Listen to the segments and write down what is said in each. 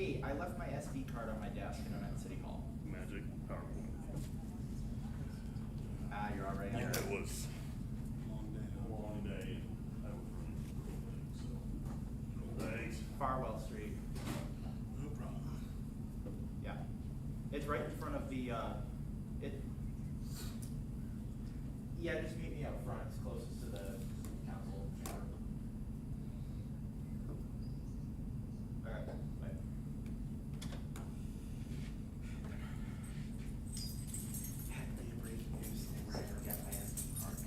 Hey, I left my SD card on my desk and I'm at City Hall. Magic PowerPoint. Ah, you're already Yeah, on. it was a long day. I was running so. Thanks. Farwell Street. No problem. Yeah. It's right in front of the, yeah, just meet me out front. It's closest to the council chamber. Okay, bye. Had to be a breaking news thing where I forget my SD card.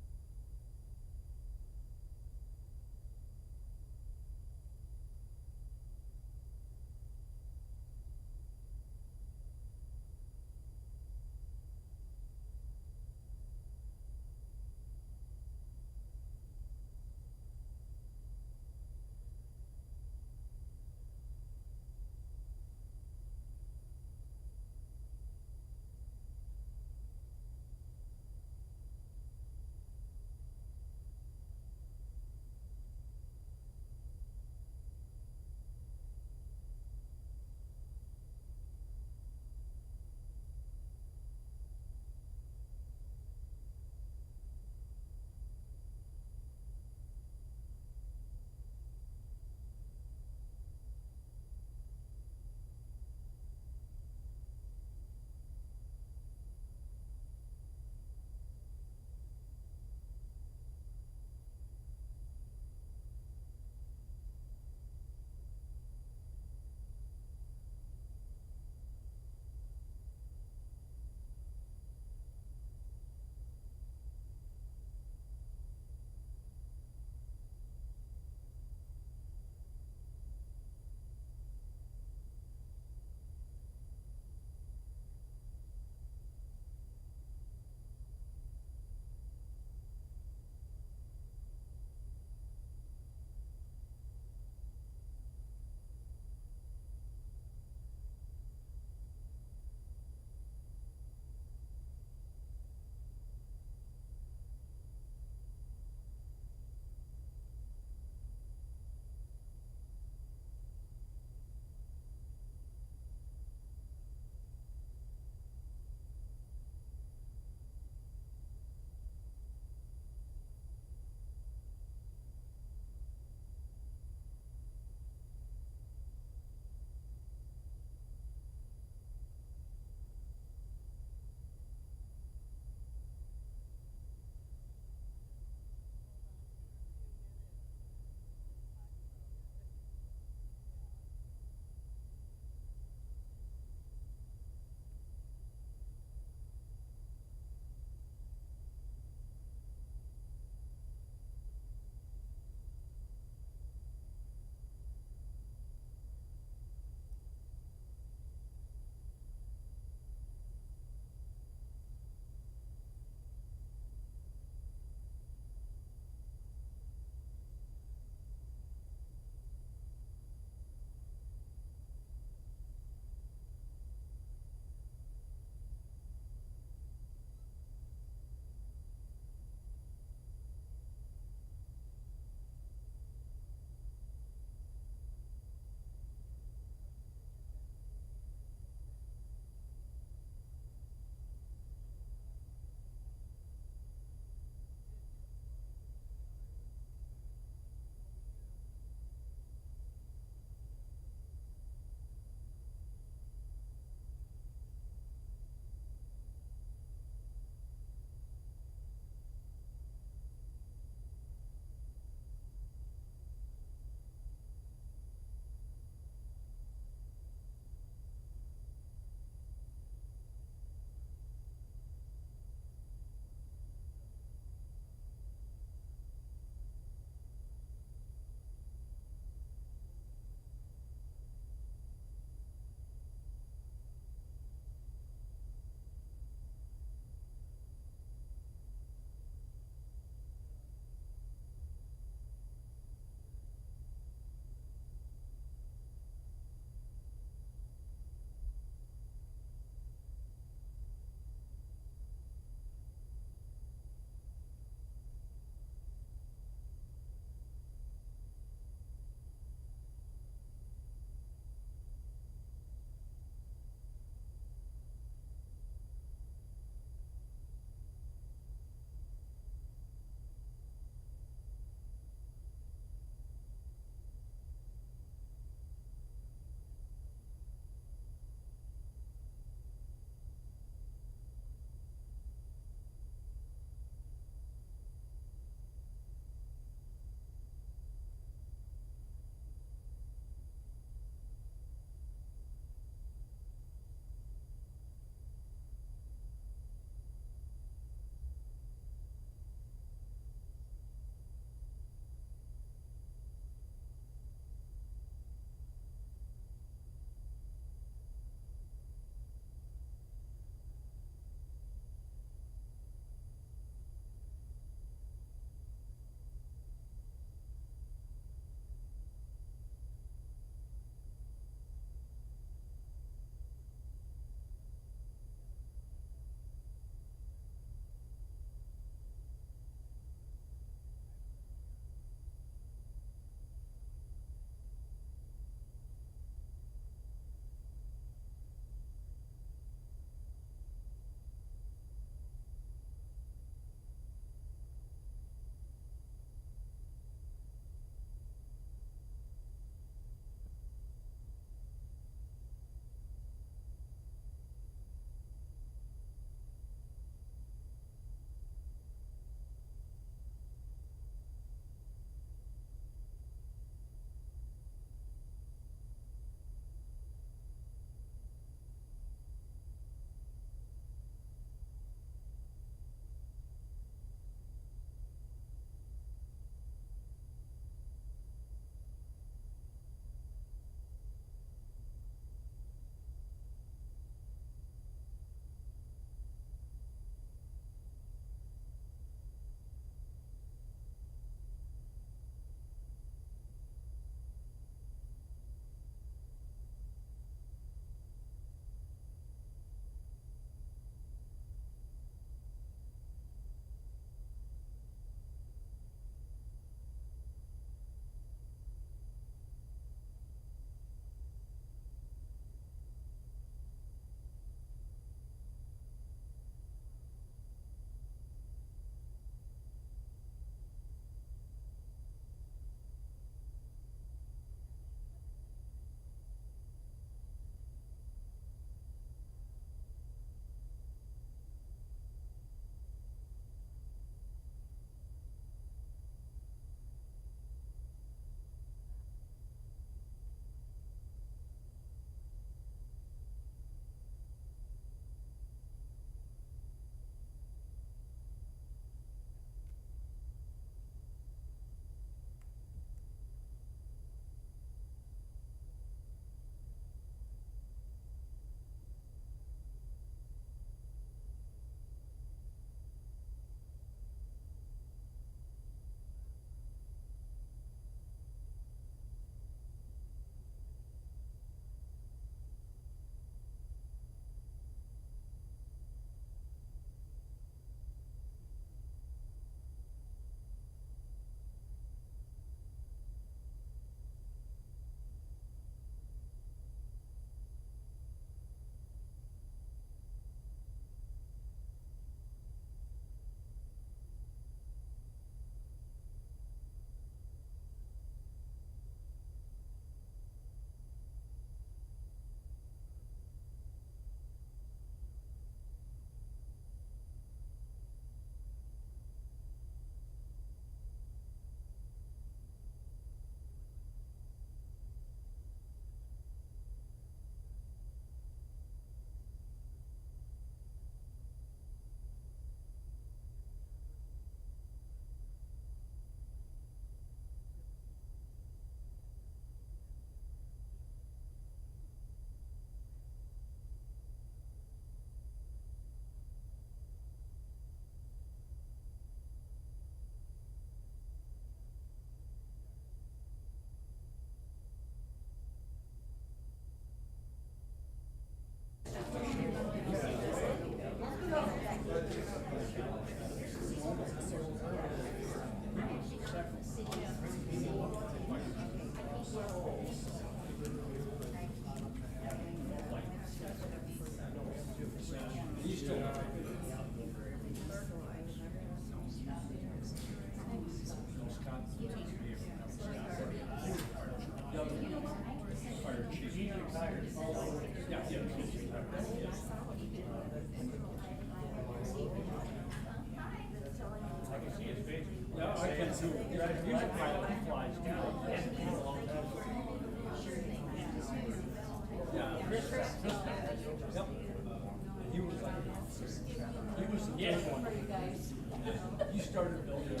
You started building.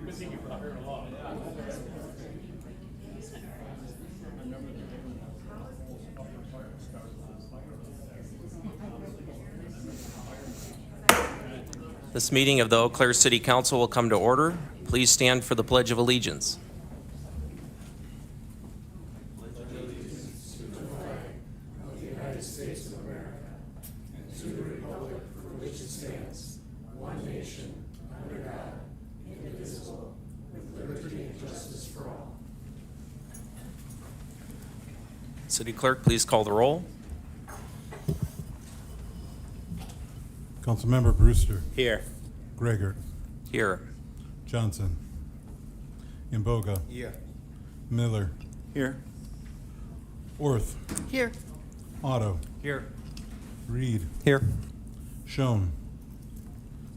Good thing you brought her along. This meeting of the Eau Claire City Council will come to order. Please stand for the Pledge of Allegiance. City Clerk, please call the roll. Councilmember Brewster, Here. Gregor, Here. Johnson, Imboga, Yeah. Miller, Here. Orth, Here. Otto, Here. Reed, Here. Schoen,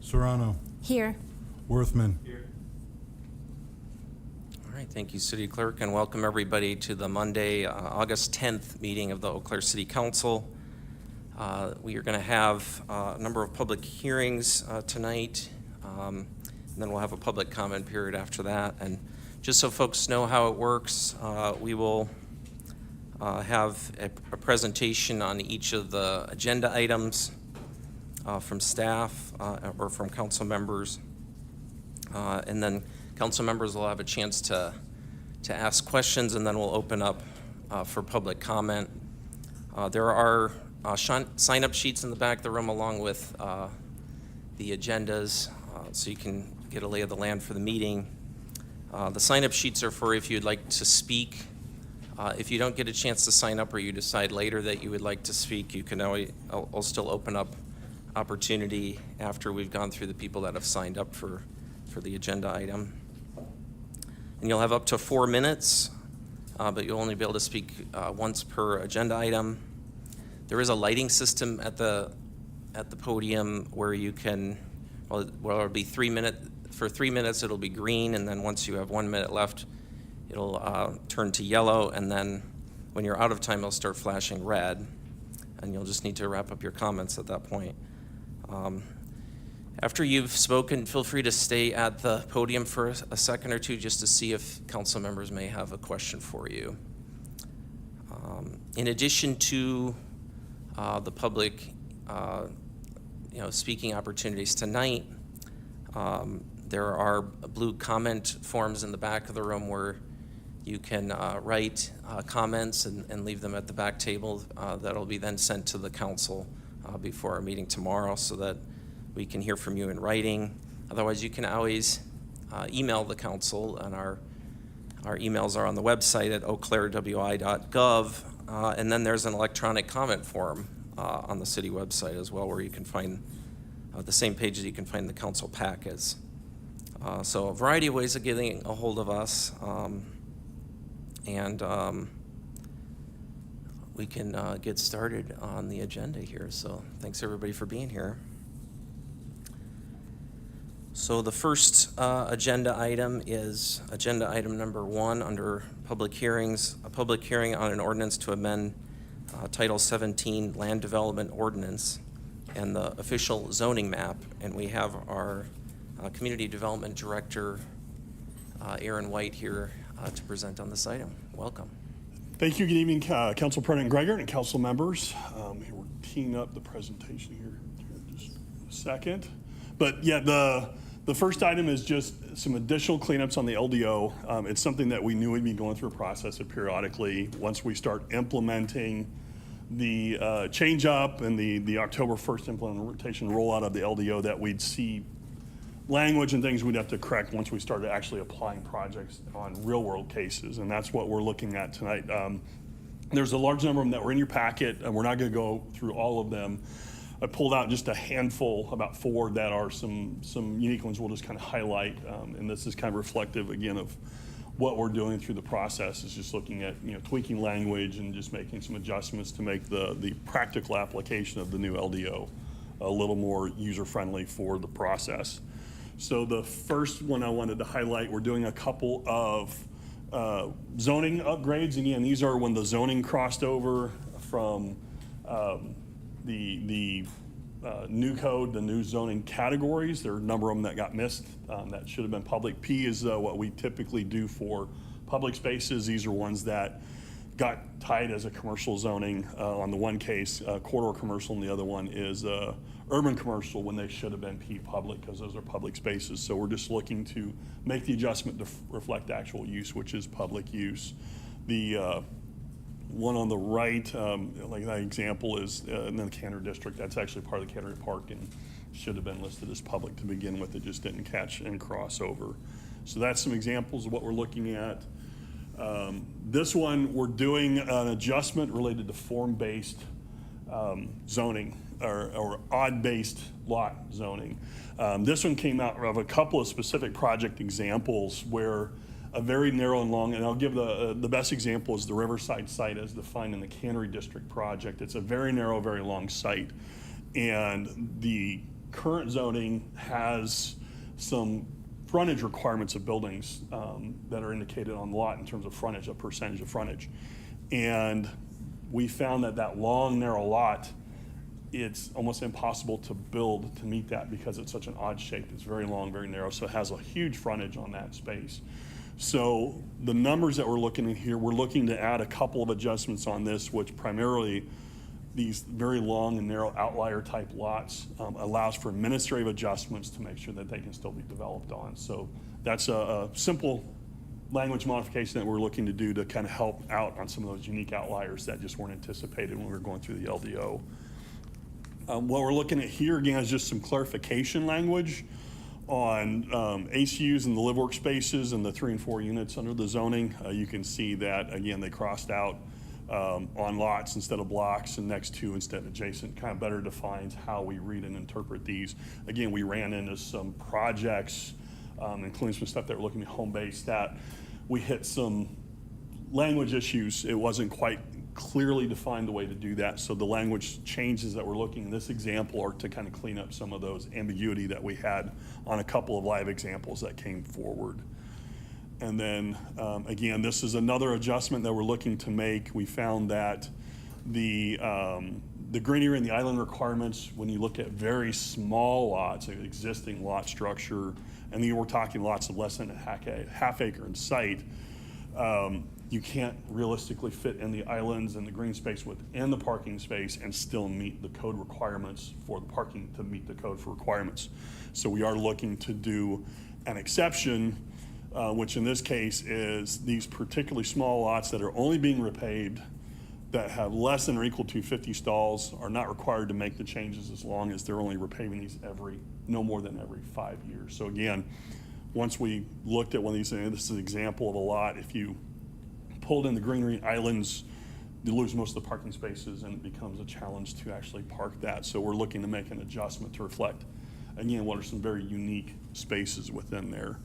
Serrano, Here. Worthman. All right, thank you, City Clerk, and welcome everybody to the Monday, August 10th meeting of the Eau Claire City Council. We are going to have a number of public hearings tonight, and then we'll have a public comment period after that. And just so folks know how it works, we will have a presentation on each of the agenda items from staff or from council members. And then council members will have a chance to ask questions, and then we'll open up for public comment. There are sign-up sheets in the back of the room along with the agendas, so you can get a lay of the land for the meeting. The sign-up sheets are for if you'd like to speak. If you don't get a chance to sign up or you decide later that you would like to speak, you can always, I'll still open up opportunity after we've gone through the people that have signed up for the agenda item. And you'll have up to 4 minutes, but you'll only be able to speak once per agenda item. There is a lighting system at the podium where you can, well, it'll be 3 minutes. For 3 minutes, it'll be green, and then once you have 1 minute left, it'll turn to yellow, and then when you're out of time, it'll start flashing red, and you'll just need to wrap up your comments at that point. After you've spoken, feel free to stay at the podium for a second or two just to see if council members may have a question for you. In addition to the public speaking opportunities tonight, there are blue comment forms in the back of the room where you can write comments and leave them at the back table. That'll be then sent to the council before our meeting tomorrow so that we can hear from you in writing. Otherwise, you can always email the council, and our emails are on the website at eauclairewi.gov, and then there's an electronic comment form on the city website as well, where you can find the same page that you can find the council packets. So a variety of ways of getting a hold of us, and we can get started on the agenda here. So thanks everybody for being here. So the first agenda item is agenda item number 1 under public hearings, a public hearing on an ordinance to amend Title 17 Land Development Ordinance and the official zoning map. And we have our Community Development Director, Aaron White, here to present on this item. Welcome. Thank you. Good evening, Council President Gregor and council members. We're teeing up the presentation here in just a second. But yeah, the first item is just some additional cleanups on the LDO. It's something that we knew we'd be going through a process of periodically. Once we start implementing the change up and the October 1st implementation rollout of the LDO, that we'd see language and things we'd have to correct once we started actually applying projects on real world cases. And that's what we're looking at tonight. There's a large number of them that were in your packet, and we're not going to go through all of them. I pulled out just a handful, about 4 that are some unique ones we'll just kind of highlight. And this is kind of reflective again of what we're doing through the process, is just looking at tweaking language and just making some adjustments to make the practical application of the new LDO a little more user friendly for the process. So the first one I wanted to highlight, we're doing a couple of zoning upgrades. Again, these are when the zoning crossed over from the new code, the new zoning categories. There are a number of them that got missed that should have been public. P is what we typically do for public spaces. These are ones that got tied as a commercial zoning on the one case, corridor commercial, and the other one is urban commercial when they should have been P public because those are public spaces. So we're just looking to make the adjustment to reflect actual use, which is public use. The one on the right, like that example is in the Cantor District. That's actually part of the Cannery Park and should have been listed as public to begin with. It just didn't catch and cross over. So that's some examples of what we're looking at. This one, we're doing an adjustment related to form-based zoning or odd-based lot zoning. This one came out of a couple of specific project examples where a very narrow and long, and I'll give the best example is the Riverside site as defined in the Cannery District project. It's a very narrow, very long site. And the current zoning has some frontage requirements of buildings that are indicated on the lot in terms of frontage, a percentage of frontage. And we found that that long, narrow lot, it's almost impossible to build to meet that because it's such an odd shape. It's very long, very narrow, so it has a huge frontage on that space. So the numbers that we're looking at here, we're looking to add a couple of adjustments on this, which primarily these very long and narrow outlier type lots allows for administrative adjustments to make sure that they can still be developed on. So that's a simple language modification that we're looking to do to kind of help out on some of those unique outliers that just weren't anticipated when we were going through the LDO. What we're looking at here again is just some clarification language on ACUs and the live workspaces and the 3 and 4 units under the zoning. You can see that again they crossed out on lots instead of blocks and next to instead of adjacent. Kind of better defines how we read and interpret these. Again, we ran into some projects, including some stuff that were looking at home-based, that we hit some language issues. It wasn't quite clearly defined the way to do that. So the language changes that we're looking in this example are to kind of clean up some of those ambiguity that we had on a couple of live examples that came forward. And then again, this is another adjustment that we're looking to make. We found that the greenery and the island requirements, when you look at very small lots, an existing lot structure, and then we're talking lots of less than a half acre in site, you can't realistically fit in the islands and the green space within the parking space and still meet the code requirements for the parking to meet the code for requirements. So we are looking to do an exception, which in this case is these particularly small lots that are only being repaved that have less than or equal to 50 stalls are not required to make the changes as long as they're only repaving these no more than every 5 years. So again, once we looked at one of these, this is an example of a lot. If you pulled in the greenery islands, you lose most of the parking spaces and it becomes a challenge to actually park that. So we're looking to make an adjustment to reflect, again, what are some very unique spaces within there.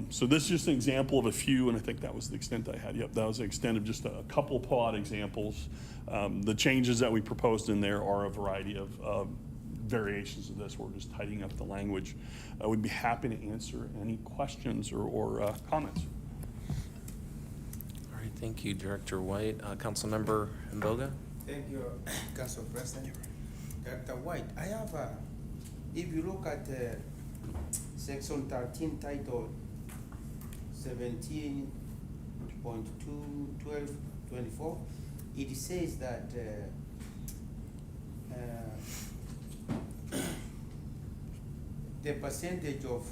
So this is just an example of a few, and I think that was the extent I had. Yep, that was the extent of just a couple pull-out examples. The changes that we proposed in there are a variety of variations of this. We're just tidying up the language. We'd be happy to answer any questions or comments. All right, thank you, Director White. Councilmember Mboga? Thank you, Council President. Director White, I have if you look at Section 13, Title 17.21224, it says that the percentage of,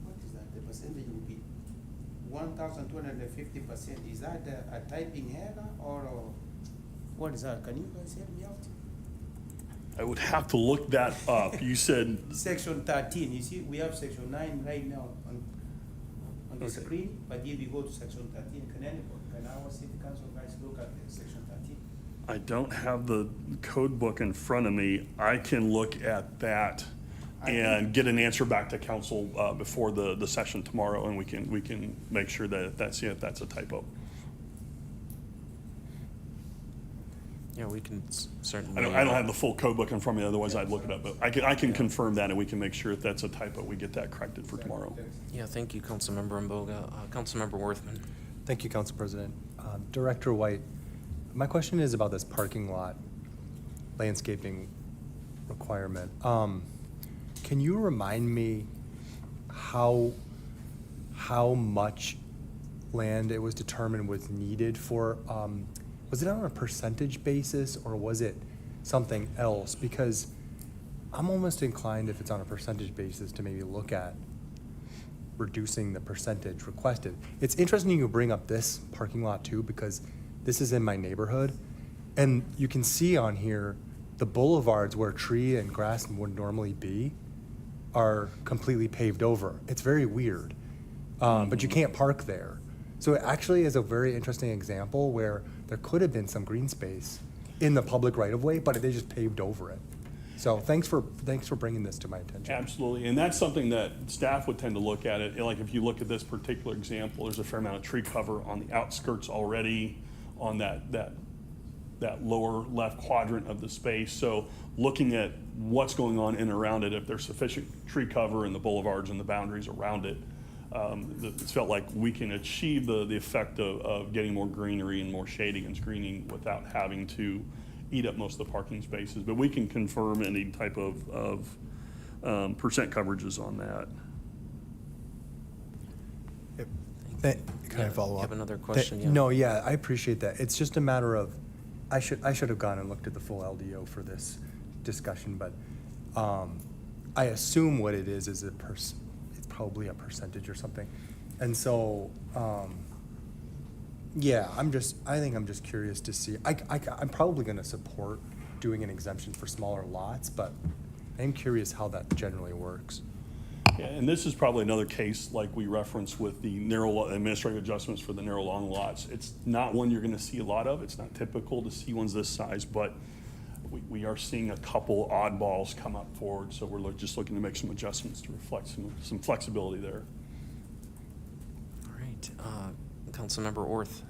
what is that? The percentage will be 1,250%. Is that a typing error or what is that? Can you guys help me out? I would have to look that up. You said Section 13, you see, we have Section 9 right now on the Okay. screen, but if you go to Section 13, can our city council guys look at the Section 13? I don't have the code book in front of me. I can look at that and get an answer back to council before the session tomorrow, and we can make sure that that's a typo. Yeah, we can certainly. I don't have the full code book in front of me, otherwise I'd look it up, but I can confirm that, and we can make sure if that's a typo, we get that corrected for tomorrow. Yeah, thank you, Councilmember Mboga. Councilmember Worthman. Thank you, Council President. Director White, my question is about this parking lot landscaping requirement. Can you remind me how much land it was determined was needed for, was it on a percentage basis or was it something else? Because I'm almost inclined, if it's on a percentage basis, to maybe look at reducing the percentage requested. It's interesting you bring up this parking lot too, because this is in my neighborhood. And you can see on here, the boulevards where tree and grass would normally be are completely paved over. It's very weird, but you can't park there. So it actually is a very interesting example where there could have been some green space in the public right of way, but they just paved over it. So thanks for bringing this to my attention. Absolutely, and that's something that staff would tend to look at it. Like if you look at this particular example, there's a fair amount of tree cover on the outskirts already on that lower left quadrant of the space. So looking at what's going on in and around it, if there's sufficient tree cover in the boulevards and the boundaries around it, it's felt like we can achieve the effect of getting more greenery and more shading and screening without having to eat up most of the parking spaces. But we can confirm any type of percent coverages on that. Can I follow You up? have another question? Yeah. No, yeah, I appreciate that. It's just a matter of, I should have gone and looked at the full LDO for this discussion, but I assume what it is it's probably a percentage or something. And so, yeah, I think I'm just curious to see. I'm probably gonna support doing an exemption for smaller lots, but I'm curious how that generally works. Yeah, and this is probably another case like we referenced with the administrative adjustments for the narrow long lots. It's not one you're gonna see a lot of. It's not typical to see ones this size, but we are seeing a couple oddballs come up forward, so we're just looking to make some adjustments to reflect some flexibility there. All right, Councilmember Orth.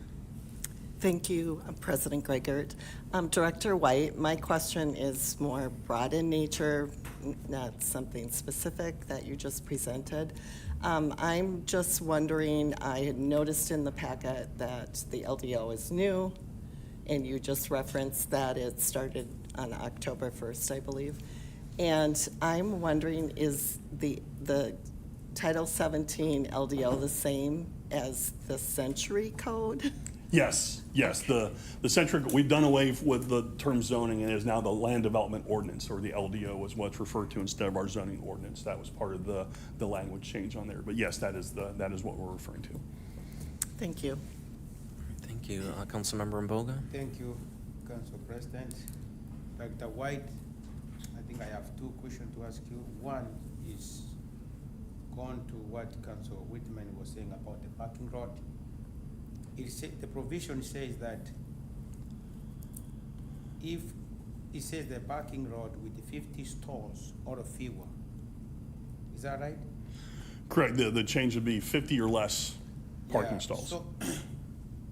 Thank you, President Gregert. Director White, my question is more broad in nature, not something specific that you just presented. I'm just wondering, I had noticed in the packet that the LDO is new, and you just referenced that it started on October 1st, I believe. And I'm wondering, is the Title 17 LDO the same as the Century Code? Yes, the centric, we've done away with the term zoning, and it is now the land development ordinance, or the LDO was what's referred to instead of our zoning ordinance. That was part of the language change on there. But yes, that is what we're referring to. Thank you. Thank you. Councilmember Mboga. Thank you, Council President. Dr. White, I think I have two questions to ask you. One is going to what Council Whitman was saying about the parking lot. The provision says that if it says the parking lot with 50 stalls or fewer, is that right? Correct. The change would be 50 or less parking Yeah, stalls. So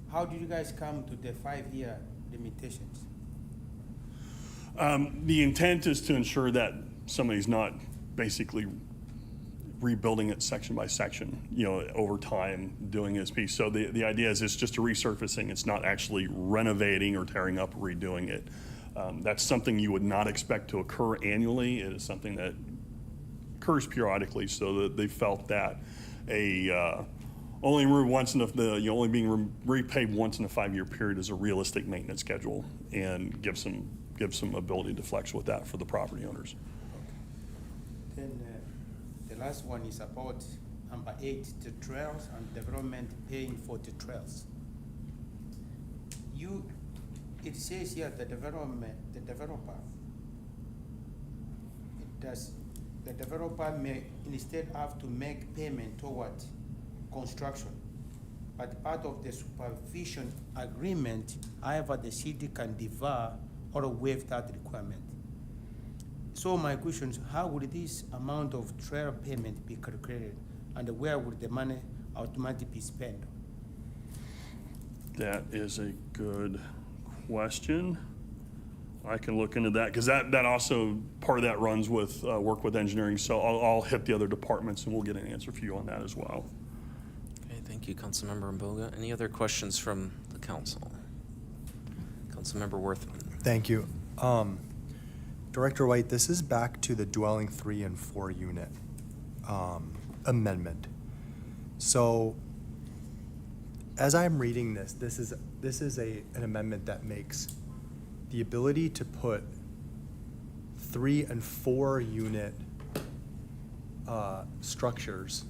how did you guys come to the 5-year limitations? The intent is to ensure that somebody's not basically rebuilding it section by section, over time, doing this piece. So the idea is it's just a resurfacing. It's not actually renovating or tearing up or redoing it. That's something you would not expect to occur annually. It is something that occurs periodically, so that they felt that only being repaved once in a 5-year period is a realistic maintenance schedule, and give some ability to flex with that for the property owners. Then the last one is about number 8, the trails and development paying for the trails. It says here the developer, the developer may instead have to make payment toward construction. But part of the supervision agreement, however, the city can defer or waive that requirement. So my question is, how would this amount of trail payment be calculated, and where would the money automatically be spent? That is a good question. I can look into that, because that also, part of that runs with, work with engineering, so I'll hit the other departments and we'll get an answer for you on that as well. Okay, thank you, Councilmember Mboga. Any other questions from the council? Councilmember Worthman. Thank you. Director White, this is back to the dwelling 3 and 4 unit amendment. So as I'm reading this, this is an amendment that makes the ability to put 3 and 4 unit structures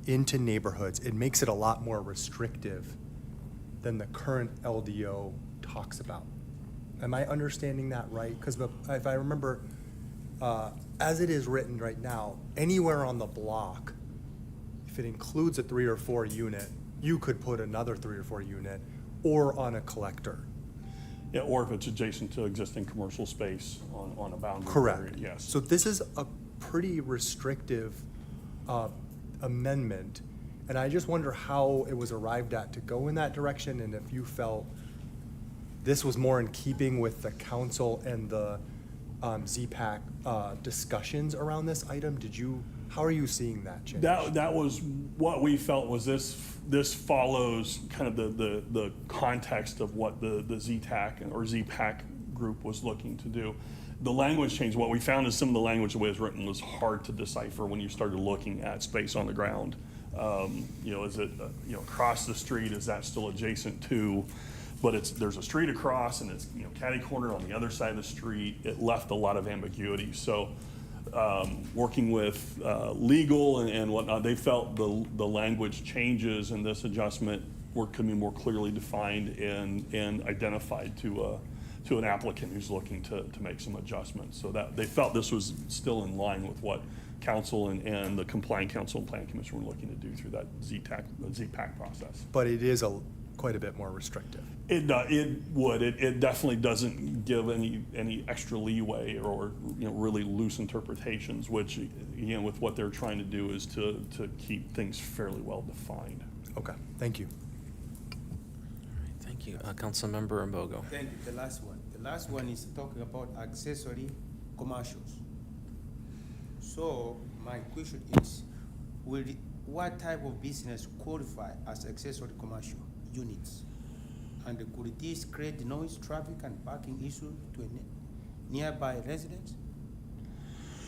into neighborhoods. It makes it a lot more restrictive than the current LDO talks about. Am I understanding that right? Because if I remember, as it is written right now, anywhere on the block, if it includes a 3 or 4 unit, you could put another 3 or 4 unit, or on a collector. Yeah, or if it's adjacent to existing commercial space on a boundary. Correct. area, yes. So this is a pretty restrictive amendment, and I just wonder how it was arrived at to go in that direction, and if you felt this was more in keeping with the council and the ZPAC discussions around this item. How are you seeing that change? That was what we felt was this follows kind of the context of what the ZTAC or ZPAC group was looking to do. The language change, what we found is some of the language, the way it's written, was hard to decipher when you started looking at space on the ground. Is it, across the street, is that still adjacent to, but there's a street across and it's, catty corner on the other side of the street. It left a lot of ambiguity. So working with legal and whatnot, they felt the language changes in this adjustment could be more clearly defined and identified to an applicant who's looking to make some adjustments. So that they felt this was still in line with what council and the compliant council and plan commission were looking to do through that ZPAC process. But it is quite a bit more restrictive. It definitely doesn't give any extra leeway or really loose interpretations, which again with what they're trying to do is to keep things fairly well defined. Okay, thank you. All right, thank you. Councilmember Mbogo. Thank you. The last one. The last one is talking about accessory commercials. So my question is, what type of business qualify as accessory commercial units? And could this create noise, traffic, and parking issue to a nearby residents?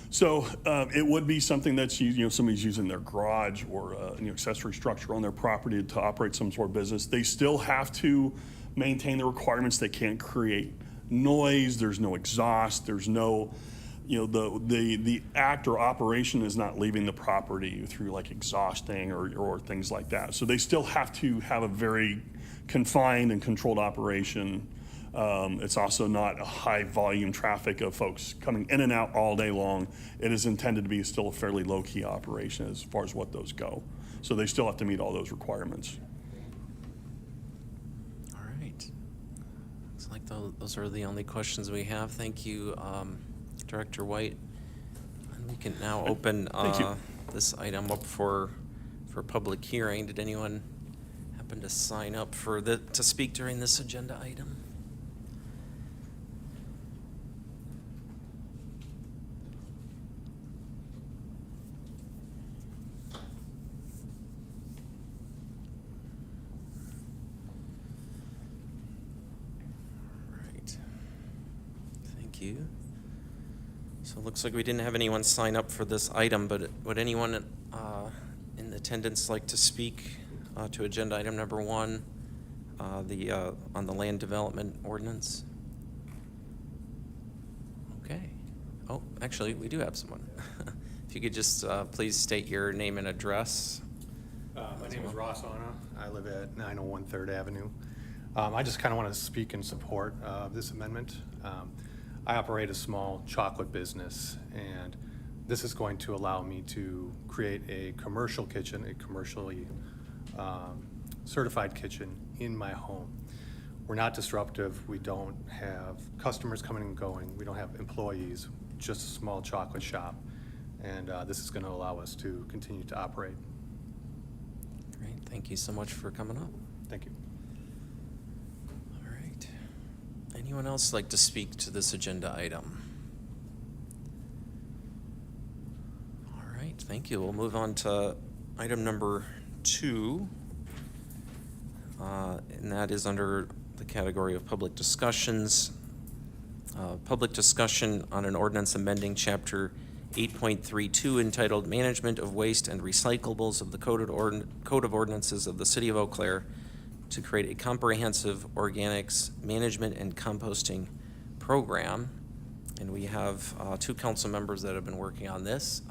So it would be something that's somebody's using their garage or an accessory structure on their property to operate some sort of business. They still have to maintain the requirements. They can't create noise. There's no exhaust. There's no, the act or operation is not leaving the property through like exhausting or things like that. So they still have to have a very confined and controlled operation. It's also not a high volume traffic of folks coming in and out all day long. It is intended to be still a fairly low key operation as far as what those go. So they still have to meet all those requirements. All right. Looks like those are the only questions we have. Thank you, Director White. And we can now open Thank you. this item up for public hearing. Did anyone happen to sign up to speak during this agenda item? Right. Thank you. So it looks like we didn't have anyone sign up for this item, but would anyone in attendance like to speak to agenda item number 1, on the land development ordinance? Okay. Oh, actually, we do have someone. If you could just please state your name and address. My name is Ross Anna. I live at 901 3rd Avenue. I just kind of want to speak in support of this amendment. I operate a small chocolate business, and this is going to allow me to create a commercial kitchen, a commercially certified kitchen in my home. We're not disruptive. We don't have customers coming and going. We don't have employees, just a small chocolate shop. And this is going to allow us to continue to operate. Great. Thank you so much for coming up. Thank you. All right. Anyone else like to speak to this agenda item? All right, thank you. We'll move on to item number 2. And that is under the category of public discussions. Public discussion on an ordinance amending Chapter 8.32 entitled Management of Waste and Recyclables of the Code of Ordinances of the City of Eau Claire to create a comprehensive organics management and composting program. And we have 2 council members that have been working on this,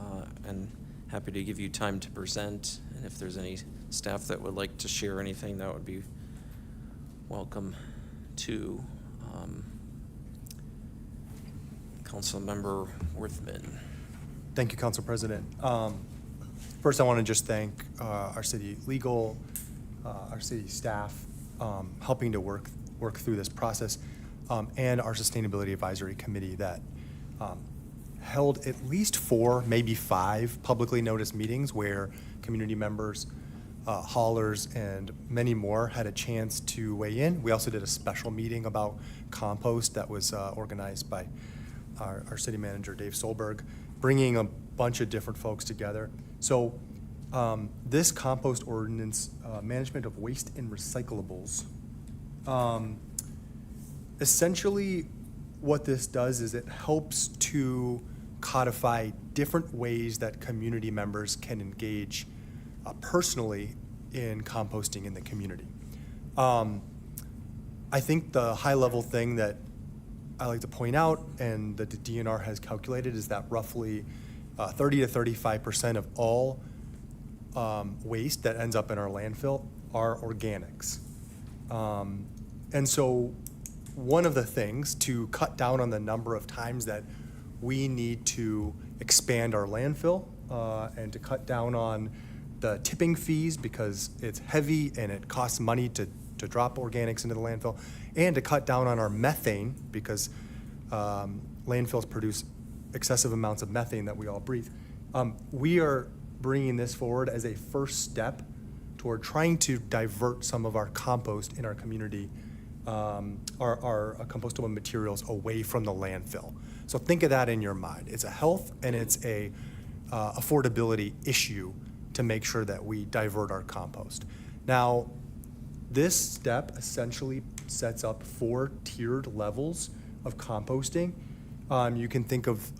and happy to give you time to present. And if there's any staff that would like to share anything, that would be welcome too. Councilmember Worthman. Thank you, Council President. First, I want to just thank our city legal, our city staff, helping to work through this process, and our Sustainability Advisory Committee that held at least 4, maybe 5 publicly noticed meetings where community members, haulers, and many more had a chance to weigh in. We also did a special meeting about compost that was organized by our city manager, Dave Solberg, bringing a bunch of different folks together. So this compost ordinance, management of waste and recyclables, essentially what this does is it helps to codify different ways that community members can engage personally in composting in the community. I think the high-level thing that I like to point out, and that the DNR has calculated, is that roughly 30 to 35% of all waste that ends up in our landfill are organics. And so one of the things to cut down on the number of times that we need to expand our landfill and to cut down on the tipping fees because it's heavy and it costs money to drop organics into the landfill, and to cut down on our methane because landfills produce excessive amounts of methane that we all breathe. We are bringing this forward as a first step toward trying to divert some of our compost in our community, our compostable materials away from the landfill. So think of that in your mind. It's a health and it's a affordability issue to make sure that we divert our compost. Now, this step essentially sets up 4 tiered levels of composting. You can think of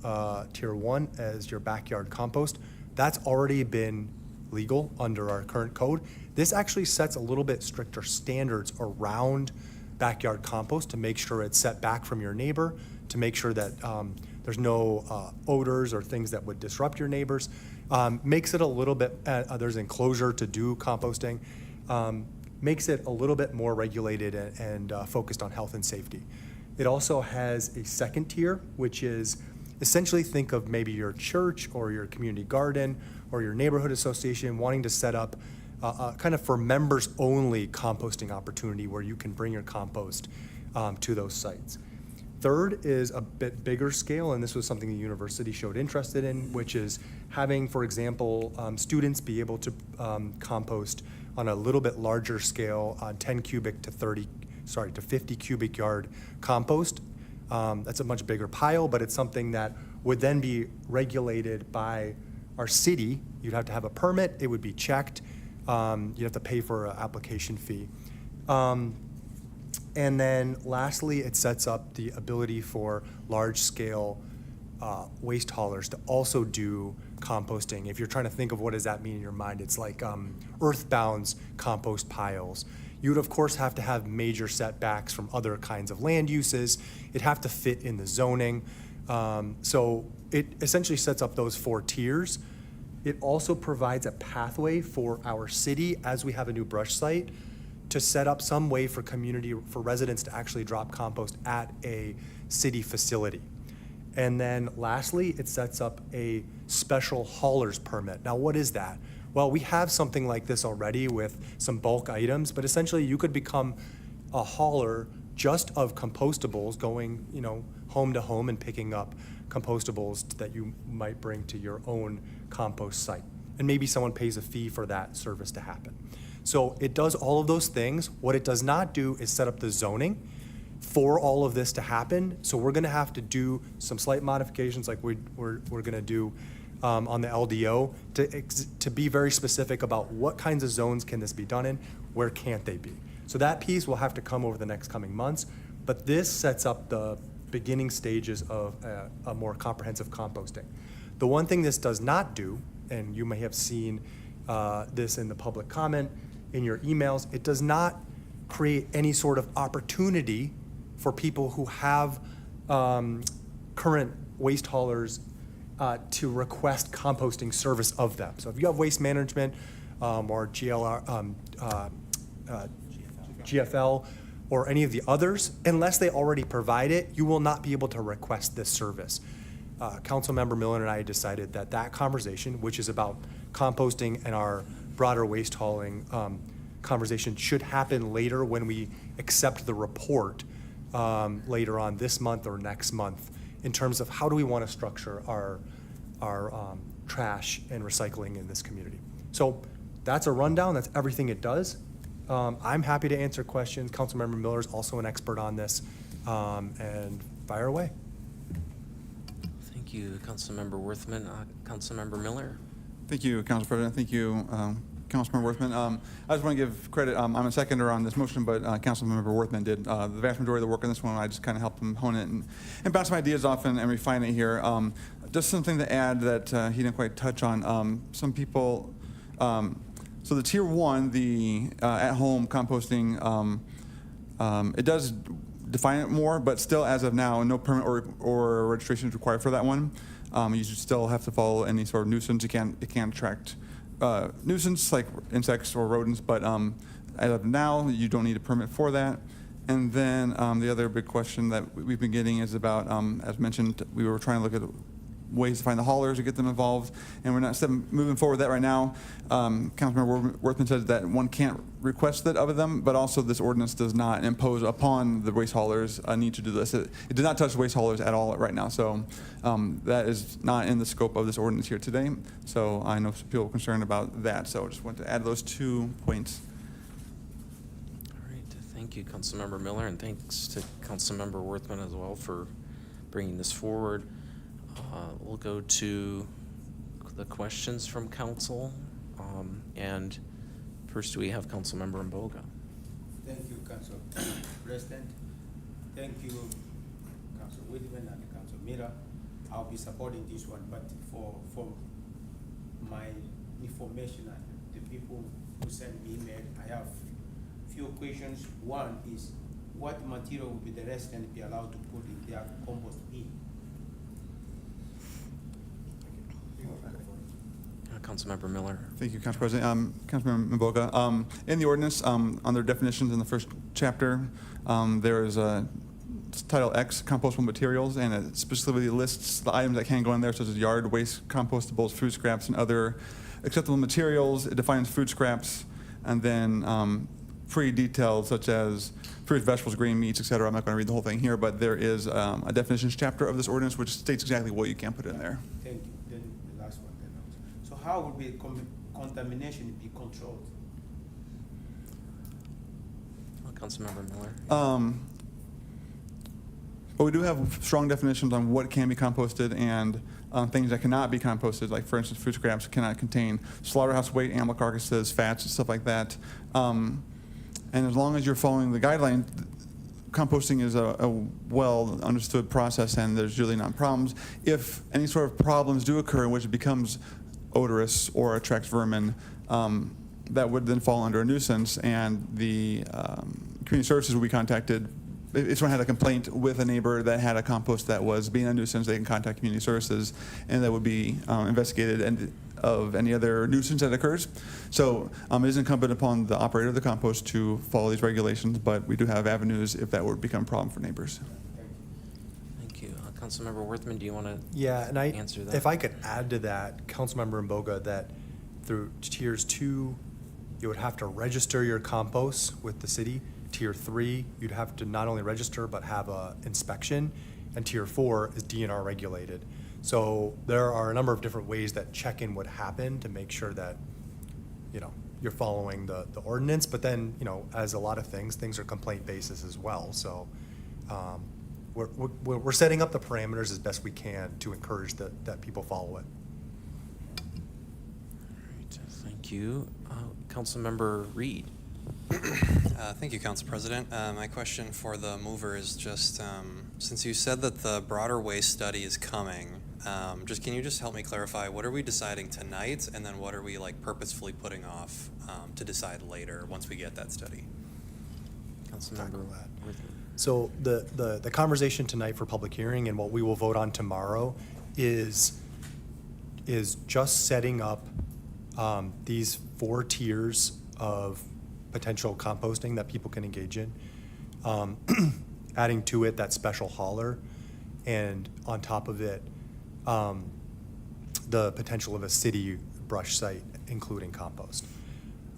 tier 1 as your backyard compost. That's already been legal under our current code. This actually sets a little bit stricter standards around backyard compost to make sure it's set back from your neighbor, to make sure that there's no odors or things that would disrupt your neighbors. Makes it a little bit, there's enclosure to do composting. Makes it a little bit more regulated and focused on health and safety. It also has a second tier, which is essentially think of maybe your church or your community garden or your neighborhood association wanting to set up kind of for members only composting opportunity where you can bring your compost to those sites. Third is a bit bigger scale, and this was something the university showed interest in, which is having, for example, students be able to compost on a little bit larger scale on 10 cubic to 50 cubic yard compost. That's a much bigger pile, but it's something that would then be regulated by our city. You'd have to have a permit, it would be checked, you'd have to pay for an application fee. And then lastly, it sets up the ability for large scale waste haulers to also do composting. If you're trying to think of what does that mean in your mind, it's like earthbound compost piles. You would of course have to have major setbacks from other kinds of land uses. It'd have to fit in the zoning. So it essentially sets up those 4 tiers. It also provides a pathway for our city, as we have a new brush site, to set up some way for residents to actually drop compost at a city facility. And then lastly, it sets up a special hauler's permit. Now, what is that? Well, we have something like this already with some bulk items, but essentially you could become a hauler just of compostables, going, home to home and picking up compostables that you might bring to your own compost site. And maybe someone pays a fee for that service to happen. So it does all of those things. What it does not do is set up the zoning. for all of this to happen. So we're gonna have to do some slight modifications like we're gonna do on the LDO to be very specific about what kinds of zones can this be done in, where can't they be. So that piece will have to come over the next coming months, but this sets up the beginning stages of a more comprehensive composting. The one thing this does not do, and you may have seen this in the public comment, in your emails, it does not create any sort of opportunity for people who have current waste haulers to request composting service of them. So if you have Waste Management or GFL or any of the others, unless they already provide it, you will not be able to request this service. Councilmember Miller and I decided that that conversation, which is about composting and our broader waste hauling conversation, should happen later when we accept the report later on this month or next month in terms of how do we want to structure our trash and recycling in this community. So that's a rundown. That's everything it does. I'm happy to answer questions. Councilmember Miller is also an expert on this, and fire away. Thank you, Councilmember Worthman. Councilmember Miller? Thank you, Council President. Thank you, Councilmember Worthman. I just want to give credit. I'm a seconder on this motion, but Councilmember Worthman did the vast majority of the work on this one. I just kind of helped him hone it and bounce some ideas off and refine it here. Just something to add that he didn't quite touch on. Some people, so the Tier 1, the at-home composting, it does define it more, but still, as of now, no permit or registration is required for that one. You should still have to follow any sort of nuisance. It can't attract nuisance like insects or rodents, but as of now, you don't need a permit for that. And then the other big question that we've been getting is about, as mentioned, we were trying to look at ways to find the haulers to get them involved, and we're not moving forward with that right now. Councilmember Worthman said that one can't request that of them, but also this ordinance does not impose upon the waste haulers a need to do this. It does not touch waste haulers at all right now, so that is not in the scope of this ordinance here today. So I know some people are concerned about that, so I just want to add those 2 points. All right, thank you, Councilmember Miller, and thanks to Councilmember Worthman as well for bringing this forward. We'll go to the questions from council, and first we have Councilmember Mboga. Thank you, Council President. Thank you, Council Whitman and Council Mira. I'll be supporting this one, but for my information and the people who send me email, I have few questions. One is, what material will be the resident be allowed to put in their compost bin? Councilmember Miller. Thank you, Council President. Councilmember Mboga. In the ordinance, under definitions in the first chapter, there is a Title X, compostable materials, and it specifically lists the items that can go in there, such as yard waste, compostables, food scraps, and other acceptable materials. It defines food scraps, and then pretty detailed, such as fruits, vegetables, green meats, etc. I'm not going to read the whole thing here, but there is a definitions chapter of this ordinance which states exactly what you can put in there. Thank you. Then the last one. Then also. So how will be contamination be controlled? Councilmember Miller. But we do have strong definitions on what can be composted and things that cannot be composted. Like, for instance, food scraps cannot contain slaughterhouse weight, animal carcasses, fats, and stuff like that. And as long as you're following the guideline, composting is a well understood process, and there's really not problems. If any sort of problems do occur in which it becomes odorous or attracts vermin, that would then fall under a nuisance, and the community services will be contacted. If someone had a complaint with a neighbor that had a compost that was being a nuisance, they can contact community services, and that would be investigated and of any other nuisance that occurs. So it is incumbent upon the operator of the compost to follow these regulations, but we do have avenues if that would become a problem for neighbors. Thank you. Councilmember Worthman, do you want to Yeah, and answer that? if I could add to that, Councilmember Mboga, that through Tiers 2, you would have to register your compost with the city. Tier 3, you'd have to not only register, but have a inspection. And Tier 4 is DNR regulated. So there are a number of different ways that check-in would happen to make sure that, you're following the ordinance. But then, as a lot of things are complaint basis as well. So We're setting up the parameters as best we can to encourage that people follow it. Thank you. Councilmember Reed. Thank you, Council President. My question for the mover is just, since you said that the broader waste study is coming, can you just help me clarify, what are we deciding tonight, and then what are we like purposefully putting off to decide later once we get that study? Councilmember Worthman. So the conversation tonight for public hearing and what we will vote on tomorrow is just setting up these 4 tiers of potential composting that people can engage in, adding to it that special hauler, and on top of it, the potential of a city brush site, including compost.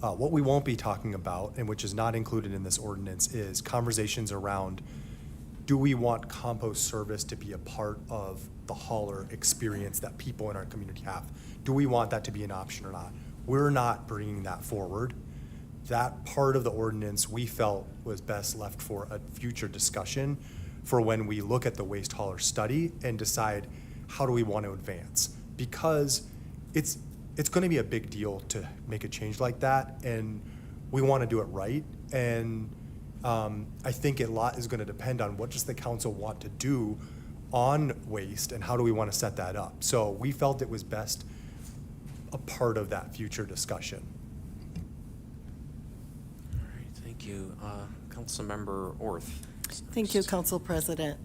What we won't be talking about, and which is not included in this ordinance, is conversations around, do we want compost service to be a part of the hauler experience that people in our community have? Do we want that to be an option or not? We're not bringing that forward. That part of the ordinance we felt was best left for a future discussion for when we look at the waste hauler study and decide how do we want to advance. Because it's going to be a big deal to make a change like that, and we want to do it right. And I think a lot is going to depend on what does the council want to do on waste and how do we want to set that up. So we felt it was best a part of that future discussion. All right, thank you. Councilmember Orth. Thank you, Council President.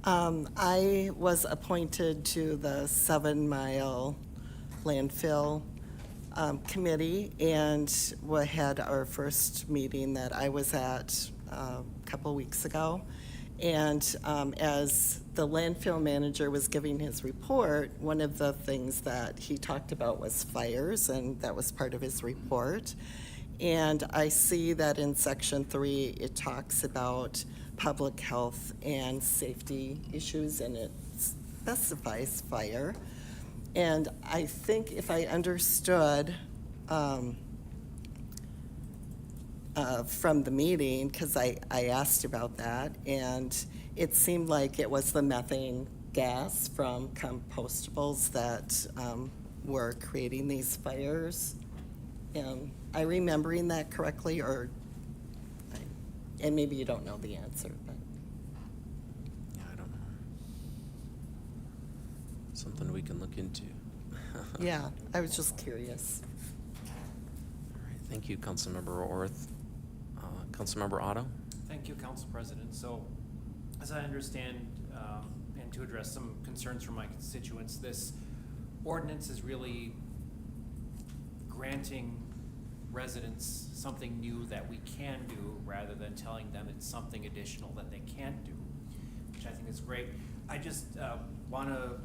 I was appointed to the 7 Mile Landfill Committee, and we had our first meeting that I was at a couple weeks ago. And as the landfill manager was giving his report, one of the things that he talked about was fires, and that was part of his report. And I see that in Section 3, it talks about public health and safety issues, and it specifies fire. And I think if I understood from the meeting, because I asked about that, and it seemed like it was the methane gas from compostables that were creating these fires. Am I remembering that correctly, or, and maybe you don't know the answer, but. Yeah, I don't know. Something we can look into. Yeah, I was just curious. All right, thank you, Councilmember Orth. Councilmember Otto? Thank you, Council President. So, as I understand, and to address some concerns from my constituents, this ordinance is really granting residents something new that we can do rather than telling them it's something additional that they can't do, which I think is great. I just want to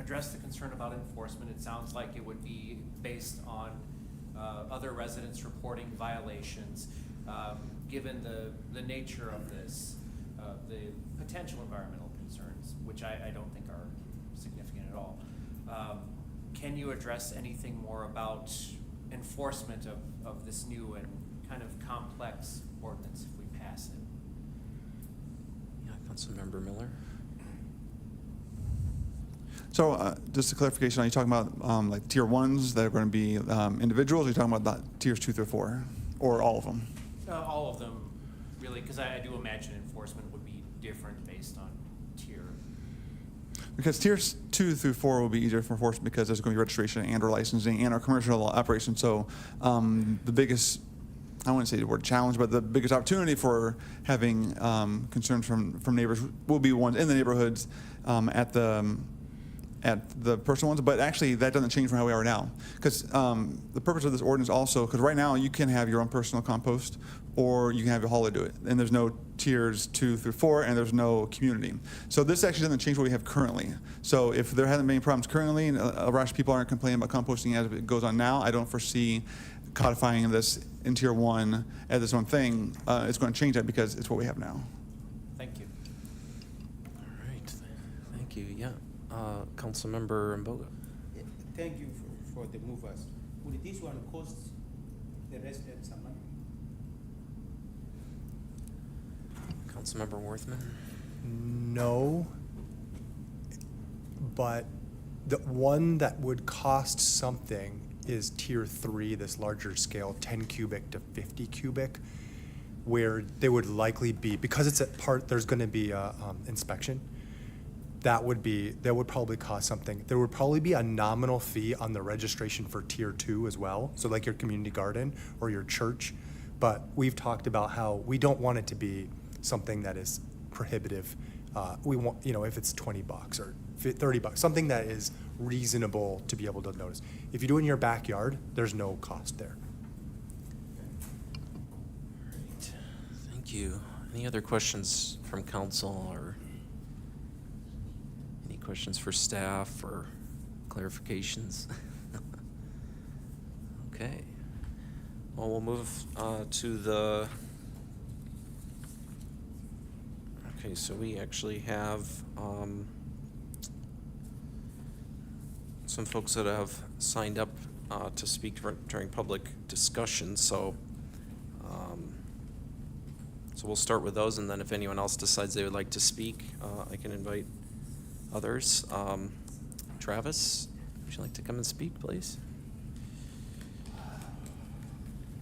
address the concern about enforcement. It sounds like it would be based on other residents reporting violations. Given the nature of this, the potential environmental concerns, which I don't think are significant at all. Can you address anything more about enforcement of this new and kind of complex ordinance if we pass it? Yeah, Councilmember Miller? So just a clarification, are you talking about like tier 1s that are going to be individuals, or are you talking about tiers 2 through 4, or all of them? All of them, really, because I do imagine enforcement would be different based on tier. Because tiers 2 through 4 will be easier for enforcement because there's going to be registration and or licensing and our commercial operation. So the biggest, I wouldn't say the word challenge, but the biggest opportunity for having concerns from neighbors will be ones in the neighborhoods at the personal ones, but actually that doesn't change from how we are now. Because the purpose of this ordinance also, because right now you can have your own personal compost or you can have your hauler do it. And there's no tiers 2 through 4 and there's no community. So this actually doesn't change what we have currently. So if there hasn't been any problems currently and a rush of people aren't complaining about composting as it goes on now, I don't foresee codifying this in tier 1 as its own thing. It's going to change that because it's what we have now. Thank you. All right, thank you. Yeah, Councilmember Mboga. Thank you for the movers. Would this one cost the residents some money? Councilmember Worthman? No, but the one that would cost something is tier 3, this larger scale, 10 cubic to 50 cubic, where they would likely be, because it's there's gonna be a inspection, that would probably cost something. There would probably be a nominal fee on the registration for tier 2 as well, so like your community garden or your church. But we've talked about how we don't want it to be something that is prohibitive. We want, if it's $20 or $30, something that is reasonable to be able to notice. If you do it in your backyard, there's no cost there. Great, thank you. Any other questions from council or any questions for staff or clarifications? Okay. Well, we'll move to the, okay, so we actually have some folks that have signed up to speak during public discussion, so we'll start with those, and then if anyone else decides they would like to speak, I can invite others. Travis, would you like to come and speak, please?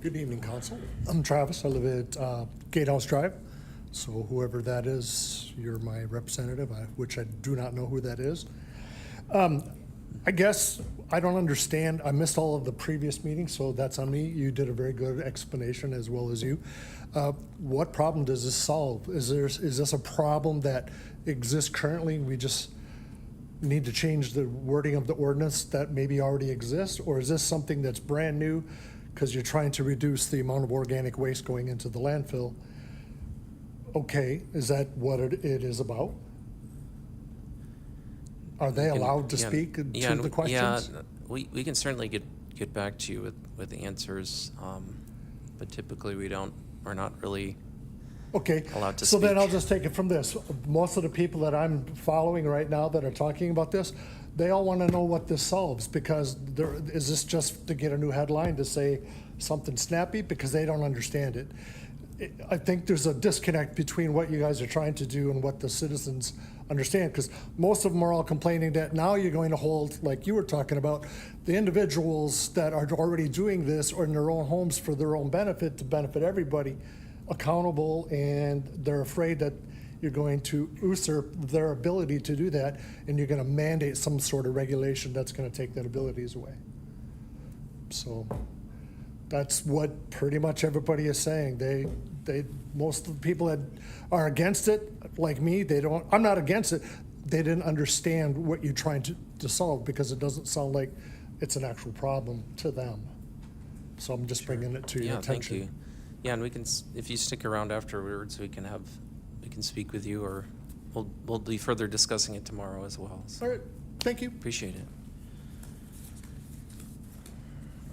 Good evening, Council. I'm Travis. I live at Gatehouse Drive. So whoever that is, you're my representative, which I do not know who that is. I guess I don't understand. I missed all of the previous meetings, so that's on me. You did a very good explanation, as well as you. What problem does this solve? Is this a problem that exists currently? We just need to change the wording of the ordinance that maybe already exists? Or is this something that's brand new because you're trying to reduce the amount of organic waste going into the landfill? Okay, is that what it is about? Are they allowed to speak to the questions? Yeah, we can certainly get back to you with the answers, but typically we're not really Okay, allowed to so speak. then I'll just take it from this. Most of the people that I'm following right now that are talking about this, they all want to know what this solves, because is this just to get a new headline to say something snappy? Because they don't understand it. I think there's a disconnect between what you guys are trying to do and what the citizens understand, because most of them are all complaining that now you're going to hold, like you were talking about, the individuals that are already doing this or in their own homes for their own benefit, to benefit everybody, accountable, and they're afraid that you're going to usurp their ability to do that, and you're going to mandate some sort of regulation that's going to take that abilities away. So that's what pretty much everybody is saying. Most of the people that are against it, like me, I'm not against it. They didn't understand what you're trying to solve, because it doesn't sound like it's an actual problem to them. So I'm just bringing it to your attention. Thank you. Yeah, and we can, if you stick around afterwards, we can speak with you, or we'll be further discussing it tomorrow as well. So All right, thank you. appreciate it.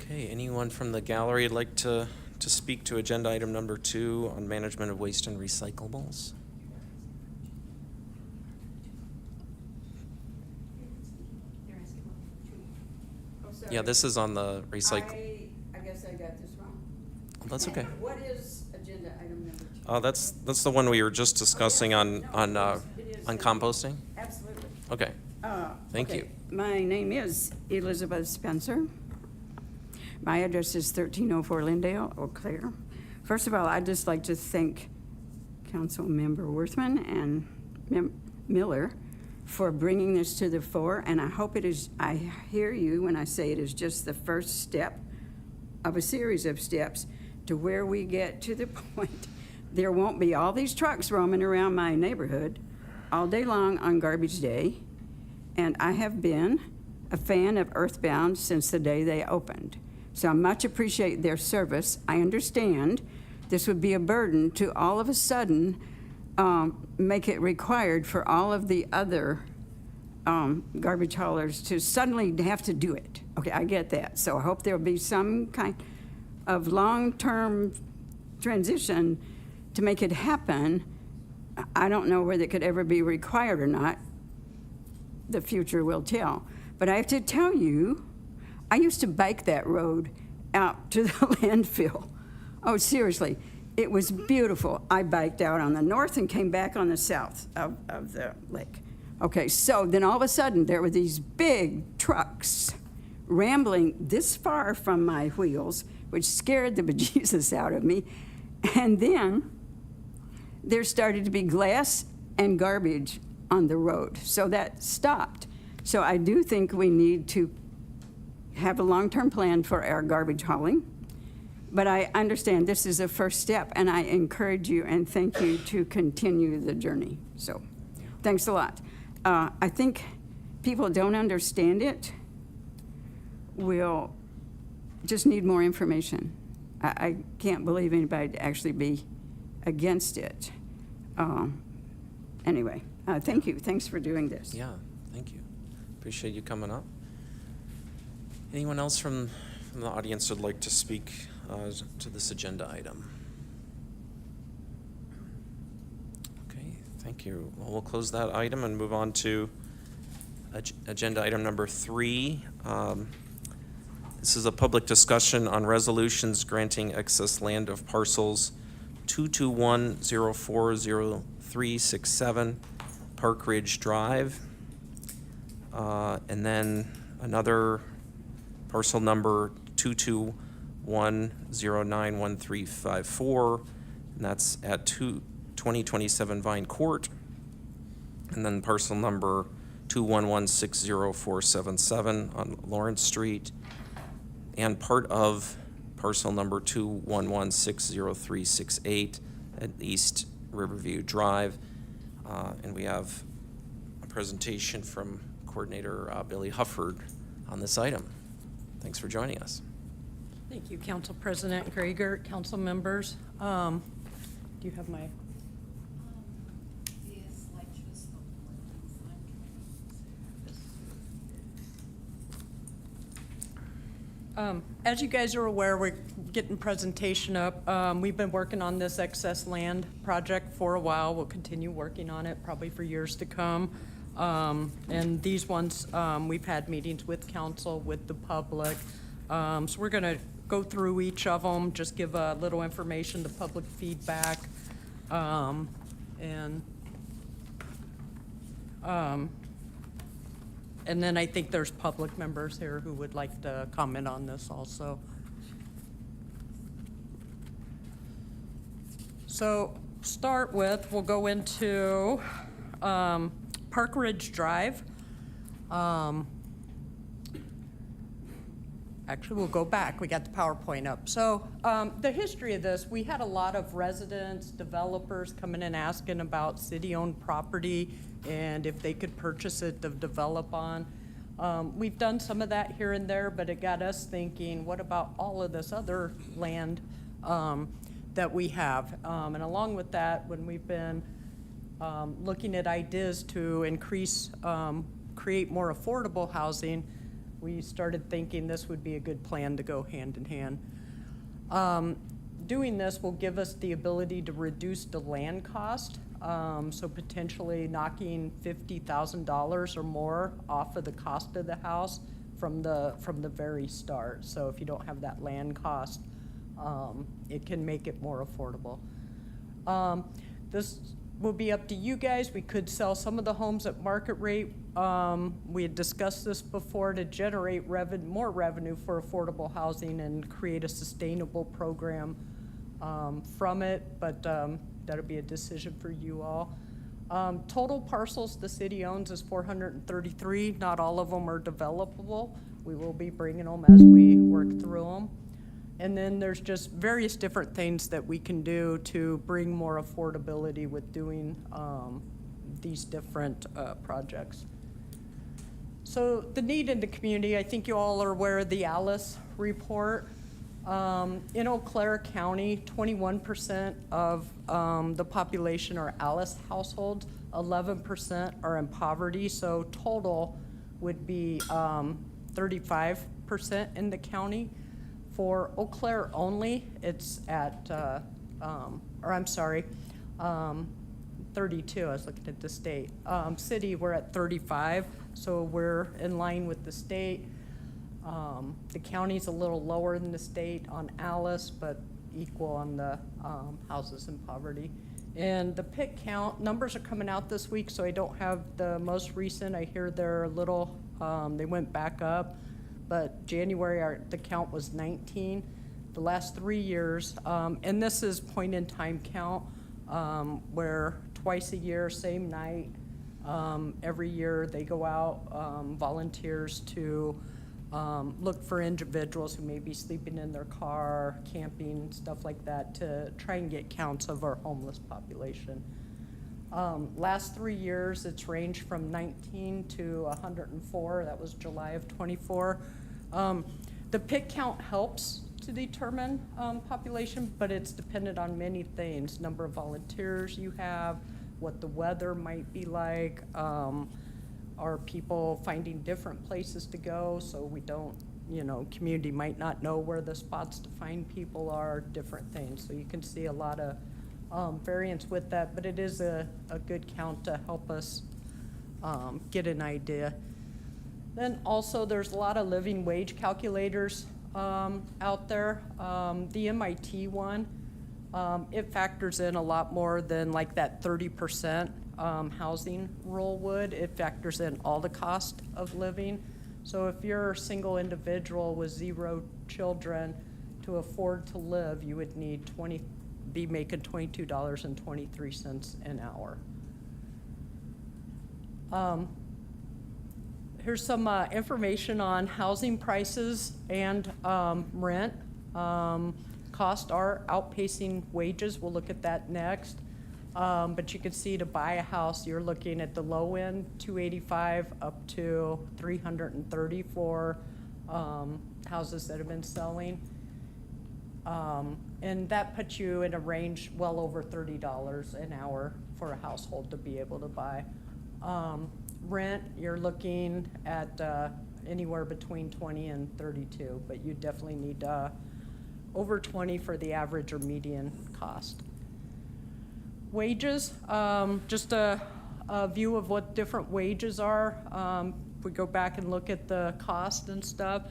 Okay, anyone from the gallery would like to speak to agenda item number 2 on management of waste and recyclables? Yeah, this is on the recycle. I guess I got this wrong. Oh, that's okay. What is agenda item number 2? That's the one we were just discussing on composting. Absolutely. Okay. Thank Okay. you. My name is Elizabeth Spencer. My address is 1304 Lindale, Eau Claire. First of all, I'd just like to thank Councilmember Worthman and Miller for bringing this to the fore, and I hope I hear you when I say it is just the first step of a series of steps to where we get to the point there won't be all these trucks roaming around my neighborhood all day long on garbage day. And I have been a fan of Earthbound since the day they opened. So I much appreciate their service. I understand this would be a burden to all of a sudden make it required for all of the other garbage haulers to suddenly have to do it. Okay, I get that. So I hope there'll be some kind of long-term transition to make it happen. I don't know whether it could ever be required or not. The future will tell. But I have to tell you, I used to bike that road out to the landfill. Oh, seriously. It was beautiful. I biked out on the north and came back on the south of the lake. Okay, so then all of a sudden, there were these big trucks rambling this far from my wheels, which scared the bejesus out of me. And then there started to be glass and garbage on the road, so that stopped. So I do think we need to have a long-term plan for our garbage hauling. But I understand this is a first step, and I encourage you and thank you to continue the journey. So, thanks a lot. I think people don't understand it. We'll just need more information. I can't believe anybody'd actually be against it. Anyway, thank you. Thanks for doing this. Yeah, thank you. Appreciate you coming up. Anyone else from the audience would like to speak to this agenda item? Okay, thank you. Well, we'll close that item and move on to agenda item number 3. This is a public discussion on resolutions granting excess land of parcels 221040367 Park Ridge Drive, and then another parcel number 221091354, and that's at 2027 Vine Court, and then parcel number 2116047 on Lawrence Street, and part of parcel number 2116038 at East Riverview Drive. And we have a presentation from Coordinator Billy Hufford on this item. Thanks for joining us. Thank you, Council President Gragert, council members. Do you have my? As you guys are aware, we're getting presentation up. We've been working on this excess land project for a while. We'll continue working on it probably for years to come. And these ones, we've had meetings with council, with the public. So we're gonna go through each of them, just give a little information, the public feedback, and then I think there's public members here who would like to comment on this also. So start with, we'll go into Park Ridge Drive. Actually, we'll go back. We got the PowerPoint up. So the history of this, we had a lot of residents, developers coming in asking about city-owned property and if they could purchase it to develop on. We've done some of that here and there, but it got us thinking, what about all of this other land that we have? And along with that, when we've been looking at ideas to increase, create more affordable housing, we started thinking this would be a good plan to go hand in hand. Doing this will give us the ability to reduce the land cost, so potentially knocking $50,000 or more off of the cost of the house from the very start. So if you don't have that land cost, it can make it more affordable. This will be up to you guys. We could sell some of the homes at market rate. We had discussed this before to generate more revenue for affordable housing and create a sustainable program from it, but that'll be a decision for you all. Total parcels the city owns is 433. Not all of them are developable. We will be bringing them as we work through them. And then there's just various different things that we can do to bring more affordability with doing these different projects. So the need in the community, I think you all are aware of the Alice report. In Eau Claire County, 21% of the population are Alice households, 11% are in poverty, so total would be 35% in the county. For Eau Claire only, it's at, 32, I was looking at the state. City, we're at 35, so we're in line with the state. The county's a little lower than the state on Alice, but equal on the houses in poverty. And the PIC count, numbers are coming out this week, so I don't have the most recent. I hear they're a little, they went back up, but January, the count was 19. The last 3 years, and this is point in time count, where twice a year, same night, every year they go out, volunteers to look for individuals who may be sleeping in their car, camping, stuff like that, to try and get counts of our homeless population. Last 3 years, it's ranged from 19 to 104. That was July of 24. The PIC count helps to determine population, but it's dependent on many things: number of volunteers you have, what the weather might be like. Are people finding different places to go, so we don't, community might not know where the spots to find people are, different things. So you can see a lot of variance with that, but it is a good count to help us get an idea. Then also there's a lot of living wage calculators out there. The MIT one, it factors in a lot more than like that 30% housing rule would. It factors in all the cost of living. So if you're a single individual with 0 children, to afford to live, you would need be making $22.23 an hour. Here's some information on housing prices and rent. Costs are outpacing wages. We'll look at that next. But you can see to buy a house, you're looking at the low end, $285 up to $330 for houses that have been selling. And that puts you in a range well over $30 an hour for a household to be able to buy. Rent, you're looking at anywhere between 20 and 32, but you definitely need over 20 for the average or median cost. Wages, just a view of what different wages are. If we go back and look at the cost and stuff,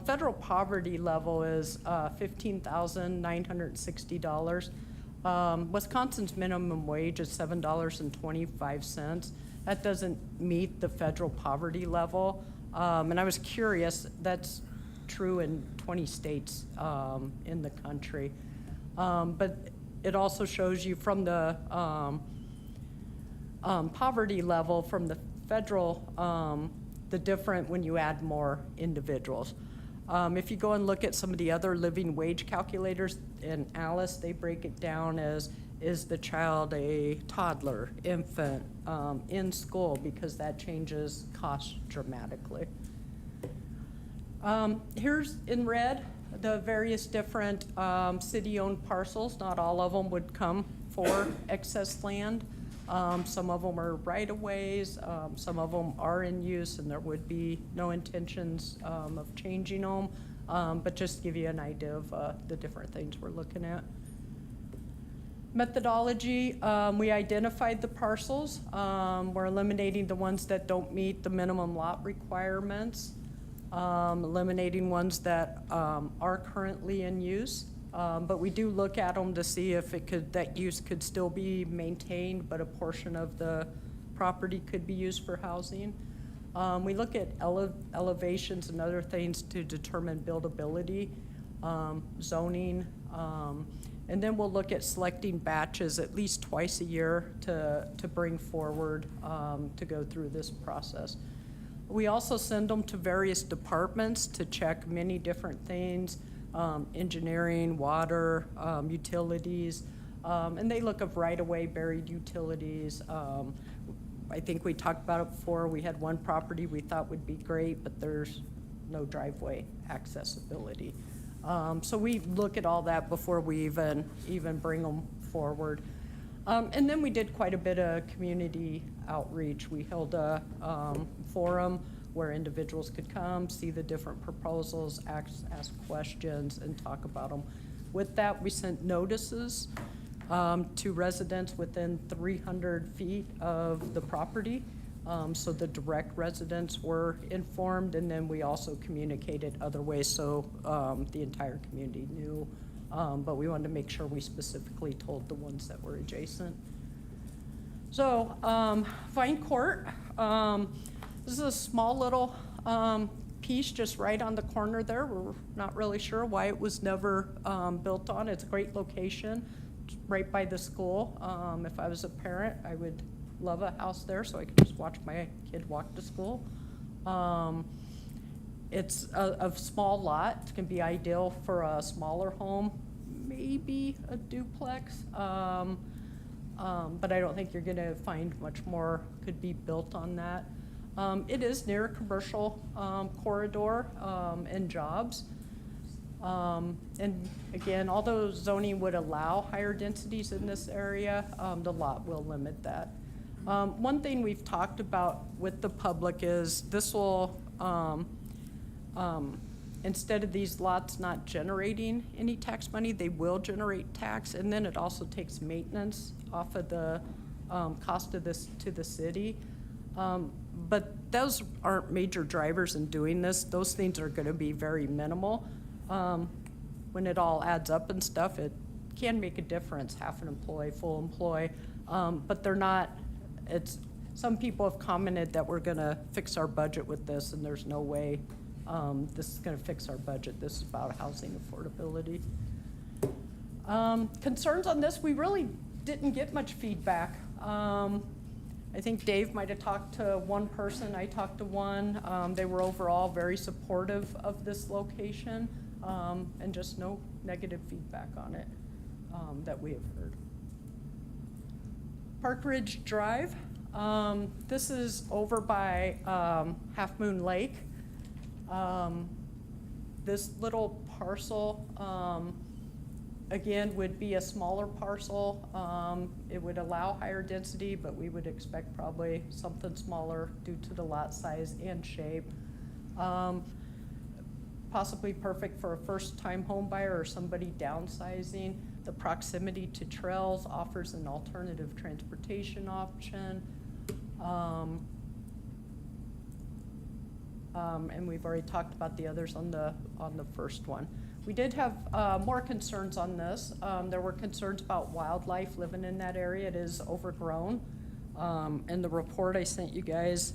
federal poverty level is $15,960. Wisconsin's minimum wage is $7.25. That doesn't meet the federal poverty level. And I was curious, that's true in 20 states in the country. But it also shows you from the poverty level from the federal, the different when you add more individuals. If you go and look at some of the other living wage calculators in Alice, they break it down as, is the child a toddler, infant, in school, because that changes costs dramatically. Here's in red the various different city-owned parcels. Not all of them would come for excess land. Some of them are right-of-ways, some of them are in use, and there would be no intentions of changing them, but just to give you an idea of the different things we're looking at. Methodology, we identified the parcels. We're eliminating the ones that don't meet the minimum lot requirements, eliminating ones that are currently in use. But we do look at them to see if that use could still be maintained, but a portion of the property could be used for housing. We look at elevations and other things to determine buildability, zoning, and then we'll look at selecting batches at least twice a year to bring forward to go through this process. We also send them to various departments to check many different things, engineering, water, utilities, and they look at right-of-way buried utilities. I think we talked about it before. We had one property we thought would be great, but there's no driveway accessibility. So we look at all that before we even bring them forward. And then we did quite a bit of community outreach. We held a forum where individuals could come, see the different proposals, ask questions, and talk about them. With that, we sent notices to residents within 300 feet of the property. So the direct residents were informed, and then we also communicated other ways so the entire community knew But we wanted to make sure we specifically told the ones that were adjacent. So, Vine Court, this is a small little piece just right on the corner there. We're not really sure why it was never built on. It's a great location, it's right by the school. If I was a parent, I would love a house there so I could just watch my kid walk to school. It's a small lot. It can be ideal for a smaller home, maybe a duplex. But I don't think you're gonna find much more could be built on that. It is near a commercial corridor and jobs. And again, although zoning would allow higher densities in this area, the lot will limit that. One thing we've talked about with the public is this will, instead of these lots not generating any tax money, they will generate tax, and then it also takes maintenance off of the cost of this to the city. But those aren't major drivers in doing this. Those things are gonna be very minimal. When it all adds up and stuff, it can make a difference, half an employee, full employee, but they're not, some people have commented that we're gonna fix our budget with this, and there's no way this is gonna fix our budget. This is about housing affordability. Concerns on this, we really didn't get much feedback. I think Dave might have talked to one person, I talked to one. They were overall very supportive of this location, and just no negative feedback on it that we have heard. Park Ridge Drive, this is over by Half Moon Lake. This little parcel, again, would be a smaller parcel. It would allow higher density, but we would expect probably something smaller due to the lot size and shape. Possibly perfect for a first-time home buyer or somebody downsizing. The proximity to trails offers an alternative transportation option. And we've already talked about the others on the first one. We did have more concerns on this. There were concerns about wildlife living in that area. It is overgrown. In the report I sent you guys,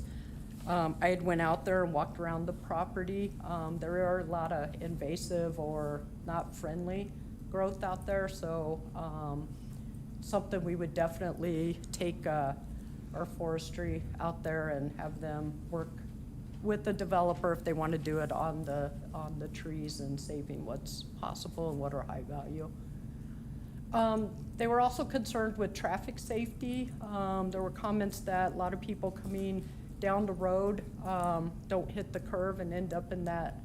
I had went out there and walked around the property. There are a lot of invasive or not friendly growth out there, so something we would definitely take our forestry out there and have them work with the developer if they want to do it on the trees and saving what's possible and what are high value. They were also concerned with traffic safety. There were comments that a lot of people coming down the road don't hit the curve and end up in that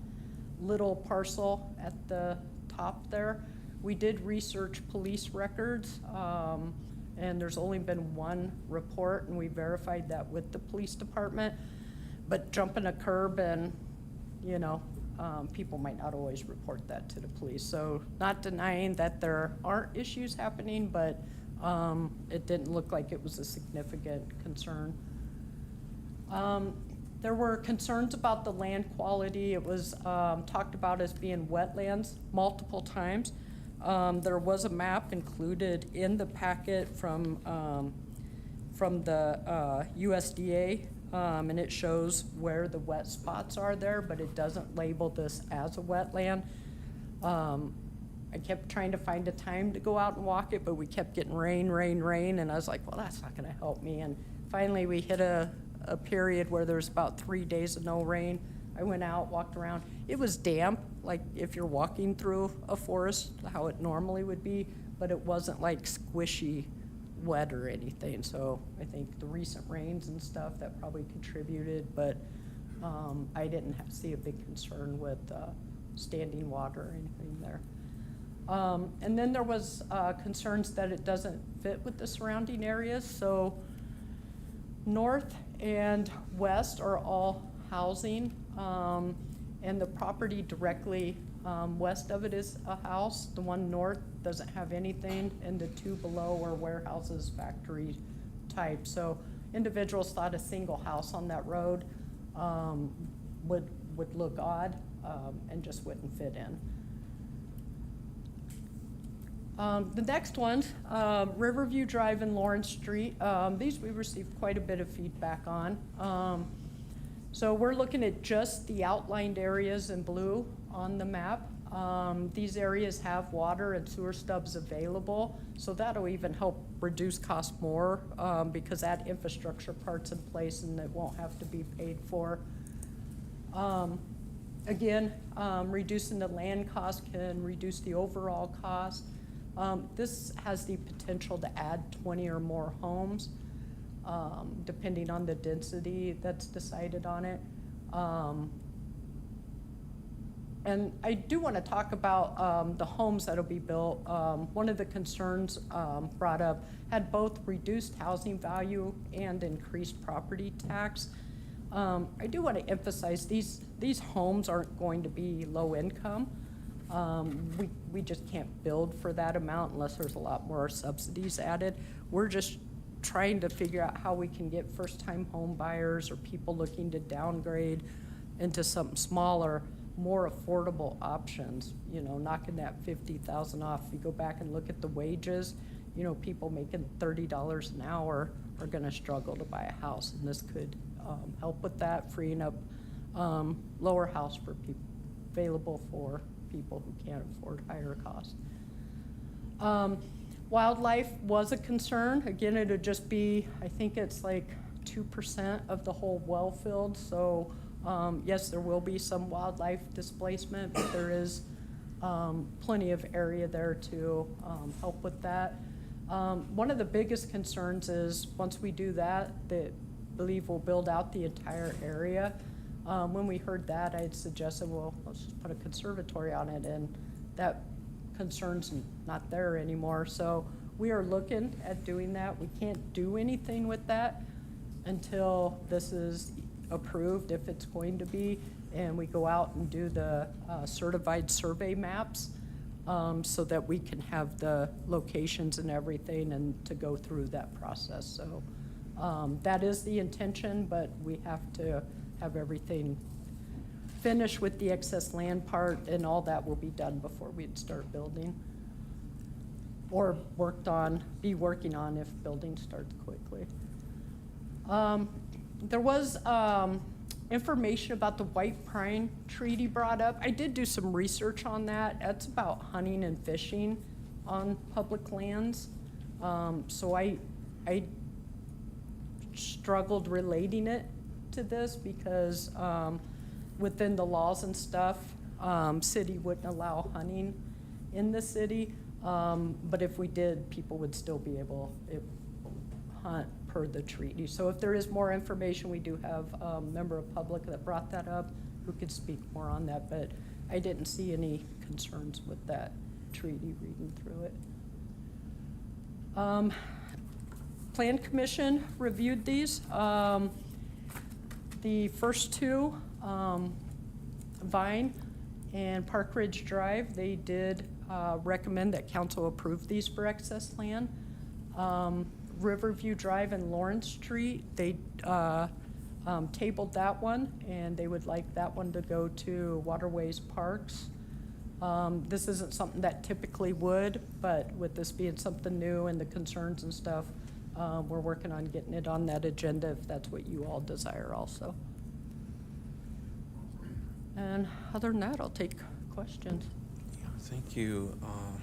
little parcel at the top there. We did research police records, and there's only been one report, and we verified that with the police department. But jumping a curb and, you know, people might not always report that to the police. So not denying that there aren't issues happening, but it didn't look like it was a significant concern. There were concerns about the land quality. It was talked about as being wetlands multiple times. There was a map included in the packet from the USDA, and it shows where the wet spots are there, but it doesn't label this as a wetland. I kept trying to find a time to go out and walk it, but we kept getting rain, and I was like, well, that's not gonna help me. And finally, we hit a period where there was about 3 days of no rain. I went out, walked around. It was damp, like if you're walking through a forest, how it normally would be, but it wasn't like squishy wet or anything. So I think the recent rains and stuff, that probably contributed, but I didn't see a big concern with standing water or anything there. And then there was concerns that it doesn't fit with the surrounding areas. So north and west are all housing, and the property directly west of it is a house. The one north doesn't have anything, and the two below are warehouses, factory type. So individuals thought a single house on that road would look odd and just wouldn't fit in. The next one, Riverview Drive and Lawrence Street. These we received quite a bit of feedback on. So we're looking at just the outlined areas in blue on the map. These areas have water and sewer stubs available, so that'll even help reduce cost more because that infrastructure part's in place and it won't have to be paid for. Again, reducing the land cost can reduce the overall cost. This has the potential to add 20 or more homes, depending on the density that's decided on it. And I do want to talk about the homes that'll be built. One of the concerns brought up had both reduced housing value and increased property tax. I do want to emphasize these homes aren't going to be low income. We just can't build for that amount unless there's a lot more subsidies added. We're just trying to figure out how we can get first-time home buyers or people looking to downgrade into something smaller, more affordable options, you know, knocking that 50,000 off. If you go back and look at the wages, you know, people making $30 an hour are gonna struggle to buy a house, and this could help with that, freeing up lower house for people, available for people who can't afford higher costs. Wildlife was a concern. Again, it would just be, I think it's like 2% of the whole well field, so yes, there will be some wildlife displacement, but there is plenty of area there to help with that. One of the biggest concerns is once we do that, that believe we'll build out the entire area. When we heard that, I had suggested, well, let's just put a conservatory on it, and that concern's not there anymore. So we are looking at doing that. We can't do anything with that until this is approved, if it's going to be, and we go out and do the certified survey maps so that we can have the locations and everything and to go through that process. So that is the intention, but we have to have everything finished with the excess land part, and all that will be done before we'd start building. Or be working on if building starts quickly. There was information about the White Pine Treaty brought up. I did do some research on that. That's about hunting and fishing on public lands. So I struggled relating it to this because within the laws and stuff, city wouldn't allow hunting in the city. But if we did, people would still be able to hunt per the treaty. So if there is more information, we do have a member of public that brought that up who could speak more on that, but I didn't see any concerns with that treaty reading through it. Plan Commission reviewed these. The first two, Vine and Park Ridge Drive, they did recommend that council approve these for excess land. Riverview Drive and Lawrence Street, they tabled that one, and they would like that one to go to Waterways Parks. This isn't something that typically would, but with this being something new and the concerns and stuff, we're working on getting it on that agenda if that's what you all desire also. And other than that, I'll take questions. Yeah, thank you. All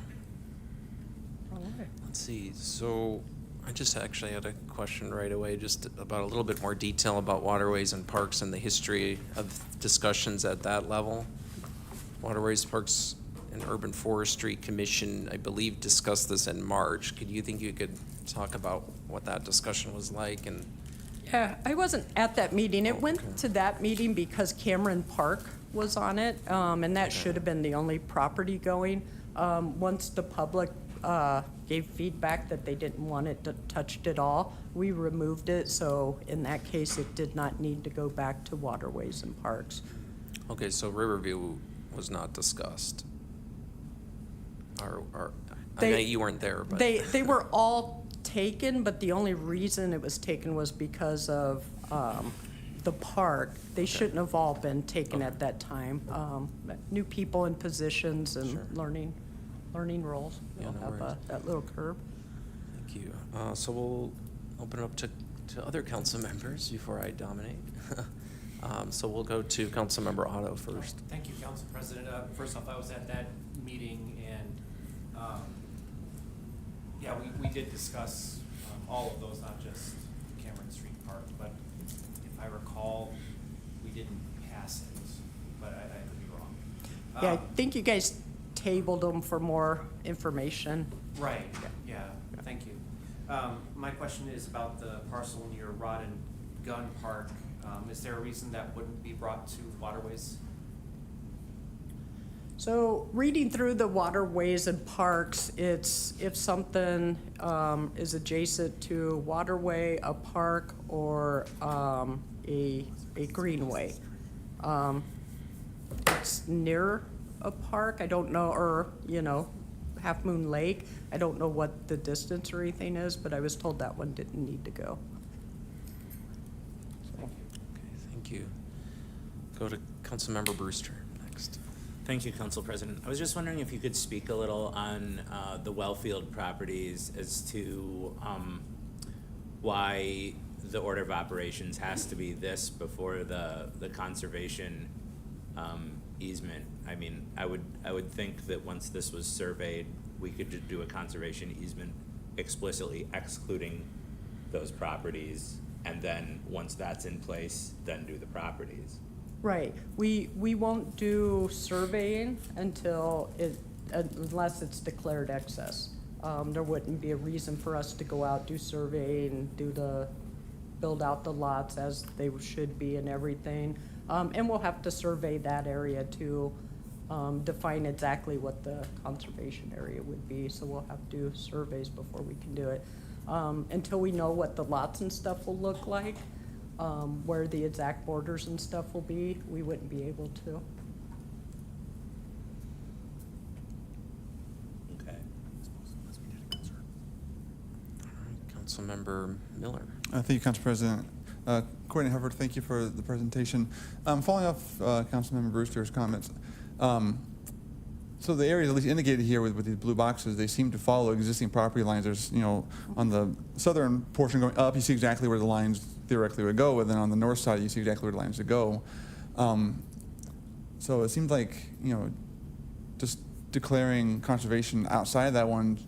right. Let's see, so I just actually had a question right away, just about a little bit more detail about waterways and parks and the history of discussions at that level. Waterways, Parks, and Urban Forestry Commission, I believe, discussed this in March. You could talk about what that discussion was like? And Yeah, I wasn't at that meeting. It went to that meeting because Cameron Park was on it, and that should have been the only property going. Once the public gave feedback that they didn't want it touched at all, we removed it, so in that case, it did not need to go back to Waterways and Parks. Okay, so Riverview was not discussed. I know you weren't there, but. They were all taken, but the only reason it was taken was because of the park. They shouldn't have all been taken at that time. New people in positions and learning. learning roles. Yeah, We'll no have worries. that little curve. Thank you. So we'll open it up to other council members before I dominate. So we'll go to Councilmember Otto first. Thank you, Council President. First off, I was at that meeting and, yeah, we did discuss all of those, not just Cameron Street Park, but if I recall, we didn't pass it, but I could be wrong. Yeah, I think you guys tabled them for more information. Right, yeah, thank you. My question is about the parcel near Rod and Gun Park. Is there a reason that wouldn't be brought to Waterways? So reading through the waterways and parks, it's if something is adjacent to a waterway, a park, or a greenway. It's near a park, I don't know, or, Half Moon Lake. I don't know what the distance or anything is, but I was told that one didn't need to go. Okay, thank you. Go to Councilmember Brewster next. Thank you, Council President. I was just wondering if you could speak a little on the Wellfield properties as to why the order of operations has to be this before the conservation easement. I mean, I would think that once this was surveyed, we could do a conservation easement explicitly excluding those properties, and then once that's in place, then do the properties. Right. We won't do surveying until unless it's declared excess. There wouldn't be a reason for us to go out, do surveying, build out the lots as they should be and everything. And we'll have to survey that area to define exactly what the conservation area would be. So we'll have to do surveys before we can do it. Until we know what the lots and stuff will look like, where the exact borders and stuff will be, we wouldn't be able to. Okay. Councilmember Miller. Thank you, Council President. Courtney Hubbard, thank you for the presentation. Following off Councilmember Brewster's comments, so the areas at least indicated here with these blue boxes, they seem to follow existing property lines. There's, on the southern portion going up, you see exactly where the lines theoretically would go, and then on the north side, you see exactly where the lines would go. So it seems like, just declaring conservation outside that one,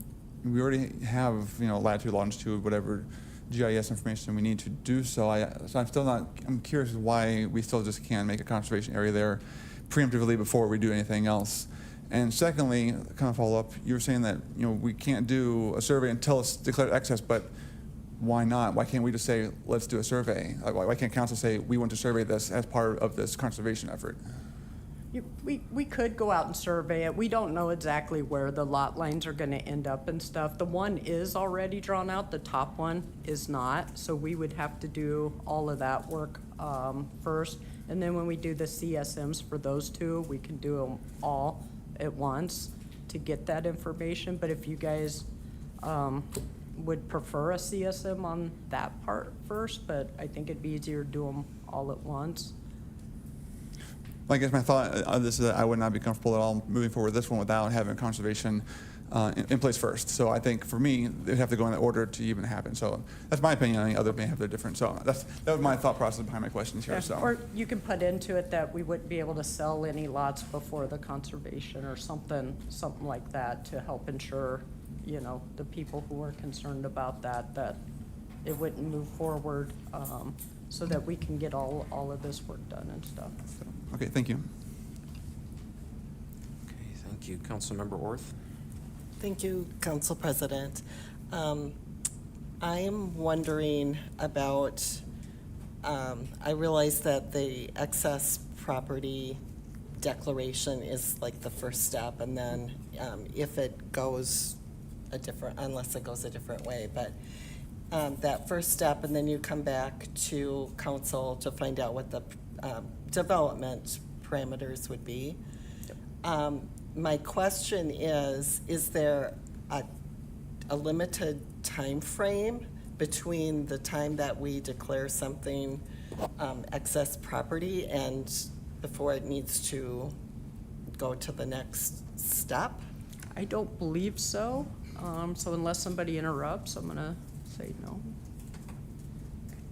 we already have, latitude, longitude, whatever GIS information we need to do so. I'm curious why we still just can't make a conservation area there preemptively before we do anything else. And secondly, kind of follow up, you were saying that, we can't do a survey until it's declared excess, but why not? Why can't we just say, let's do a survey? Why can't council say, we want to survey this as part of this conservation effort? We could go out and survey it. We don't know exactly where the lot lines are gonna end up and stuff. The one is already drawn out, the top one is not. So we would have to do all of that work first. And then when we do the CSMs for those two, we can do them all at once to get that information. But if you guys would prefer a CSM on that part first, but I think it'd be easier to do them all at once. I guess my thought of this is that I would not be comfortable at all moving forward with this one without having conservation in place first. So I think for me, they'd have to go in that order to even happen. So that's my opinion. I think others may have their different. So that was my thought process behind my questions here. Yeah, So. or you can put into it that we wouldn't be able to sell any lots before the conservation or something like that to help ensure, the people who are concerned about that it wouldn't move forward, so that we can get all of this work done and stuff. Okay, thank you. Okay, thank you. Councilmember Orth. Thank you, Council President. I am wondering about, I realize that the excess property declaration is like the first step, and then if it goes unless it goes a different way, but that first step, and then you come back to council to find out what the development parameters would be. My question is there a limited time frame between the time that we declare something excess property and before it needs to go to the next step? I don't believe so. So unless somebody interrupts, I'm gonna say no.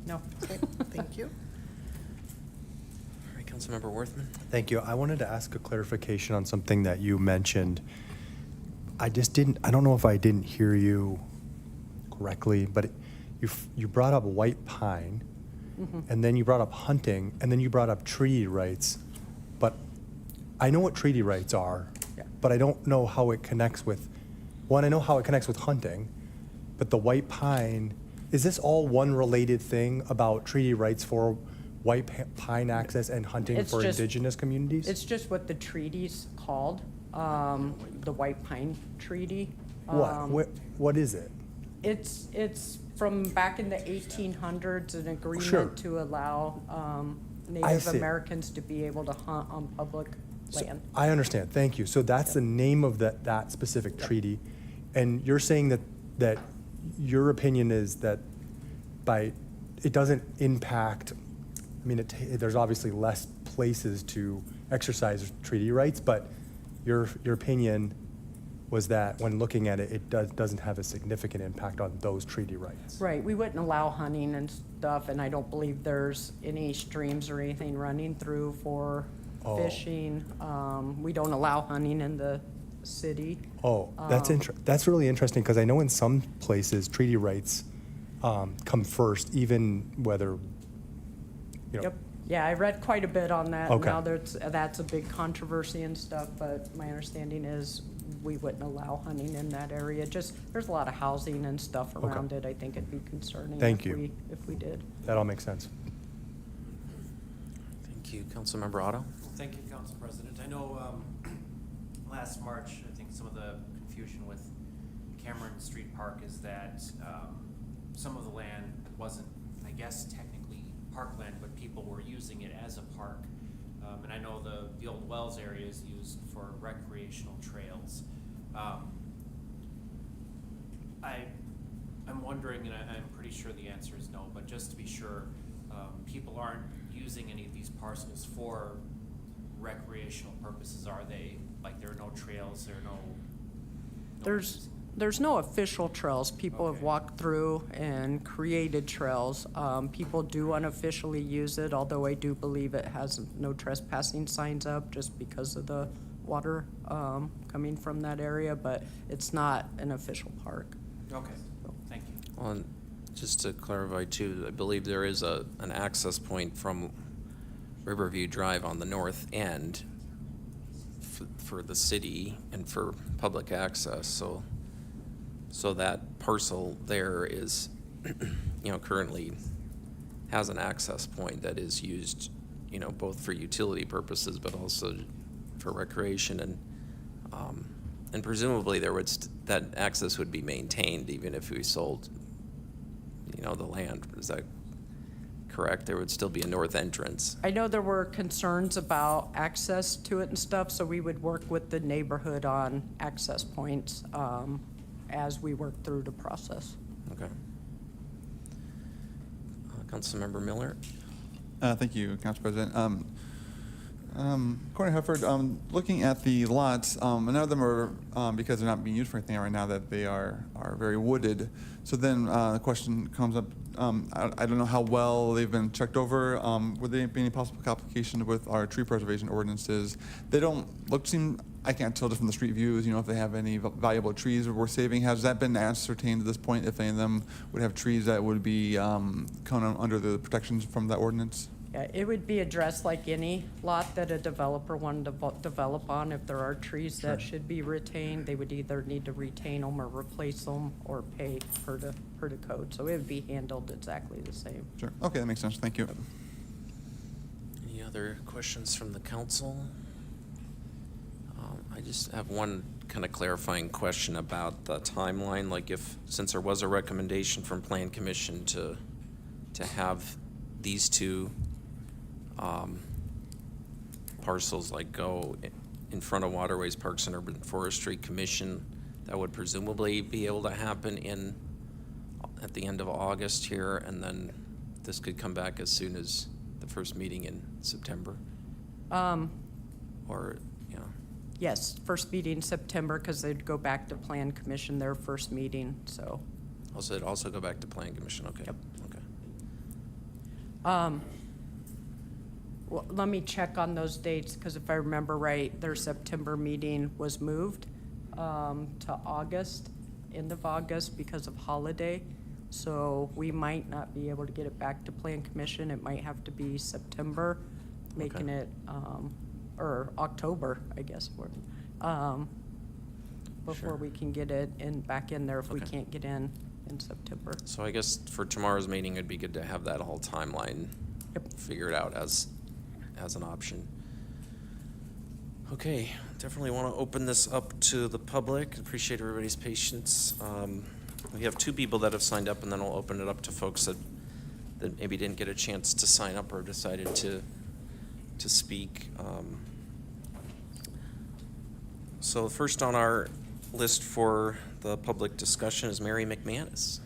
No. Okay, thank you. All right, Councilmember Worthman? Thank you. I wanted to ask a clarification on something that you mentioned. I don't know if I didn't hear you correctly, but you brought up white pine, and then you brought up hunting, and then you brought up treaty rights. But I know what treaty rights are, Yeah. but I don't know how it connects with, one, I know how it connects with hunting, but the white pine, is this all one related thing about treaty rights for white pine access and hunting It's for just- indigenous communities? It's just what the treaty's called, the White Pine Treaty. What is it? It's from back in the 1800s, an Sure. agreement to allow Native see. Americans to be able to hunt on public land. I understand, thank you. So that's the name of that specific treaty. And you're saying that your opinion is that it doesn't impact, I mean, there's obviously less places to exercise treaty rights, but your opinion was that when looking at it, it doesn't have a significant impact on those treaty rights. Right, we wouldn't allow hunting and stuff, and I don't believe there's any streams or anything running through for Oh. fishing. We don't allow hunting in the city. Oh, that's really interesting, because I know in some places, treaty rights come first, even whether, you know. Yep, yeah, I read quite a bit on that. and Okay. Now that's a big controversy and stuff, but my understanding is we wouldn't allow hunting in that area. Just, there's a lot of housing and stuff Okay. around it. I think it'd be concerning Thank you. if we did. That all makes sense. Thank you. Councilmember Otto? Thank you, Council President. I know last March, I think some of the confusion with Cameron Street Park is that some of the land wasn't, I guess, technically parkland, but people were using it as a park. And I know the old Wells area is used for recreational trails. I'm wondering, and I'm pretty sure the answer is no, but just to be sure, people aren't using any of these parcels for recreational purposes, are they? Like, there are no trails, there are no There's no official trails. People have Okay. walked through and created trails. People do unofficially use it, although I do believe it has no trespassing signs up just because of the water coming from that area, but it's not an official park. Okay, thank you. Well, and just to clarify too, I believe there is an access point from Riverview Drive on the north end for the city and for public access, so that parcel there is, currently has an access point that is used, both for utility purposes, but also for recreation, and presumably that access would be maintained even if we sold, the land. Is that correct? There would still be a north entrance. I know there were concerns about access to it and stuff, so we would work with the neighborhood on access points as we work through the process. Okay. Councilmember Miller? Thank you, Council President. Courtney Hufford, looking at the lots, none of them are, because they're not being used for anything right now, that they are very wooded. So then the question comes up, I don't know how well they've been checked over. Would there be any possible complication with our tree preservation ordinances? They don't seem, I can't tell just from the street views, if they have any valuable trees we're saving. Has that been ascertained at this point, if any of them would have trees that would be kind of under the protections from that ordinance? Yeah, it would be addressed like any lot that a developer wanted to develop on. If there are trees that should be retained, they would either need to retain them or replace them or pay per the code. So it would be handled exactly the same. Sure. Okay, that makes sense. Thank you. Any other questions from the council? I just have one kind of clarifying question about the timeline. Like, since there was a recommendation from Plan Commission to have these two parcels go in front of Waterways, Parks and Urban Forestry Commission, that would presumably be able to happen at the end of August here, and then this could come back as soon as the first meeting in September? Or, Yes, first meeting September, because they'd go back to Plan Commission, their first meeting, so. Also, it'd also go back to Plan Commission, okay? Yep. Okay. Well, let me check on those dates, because if I remember right, their September meeting was moved to August, end of August, because of holiday. So we might not be able to get it back to Plan Commission. It might have to be September, making it, or October, I guess, before we can get it back in there if we Okay. can't get in September. So I guess for tomorrow's meeting, it'd be good to have that whole timeline figured out as an option. Okay, definitely want to open this up to the public. Appreciate everybody's patience. We have 2 people that have signed up, and then we'll open it up to folks that maybe didn't get a chance to sign up or decided to speak. So first on our list for the public discussion is Mary McManus.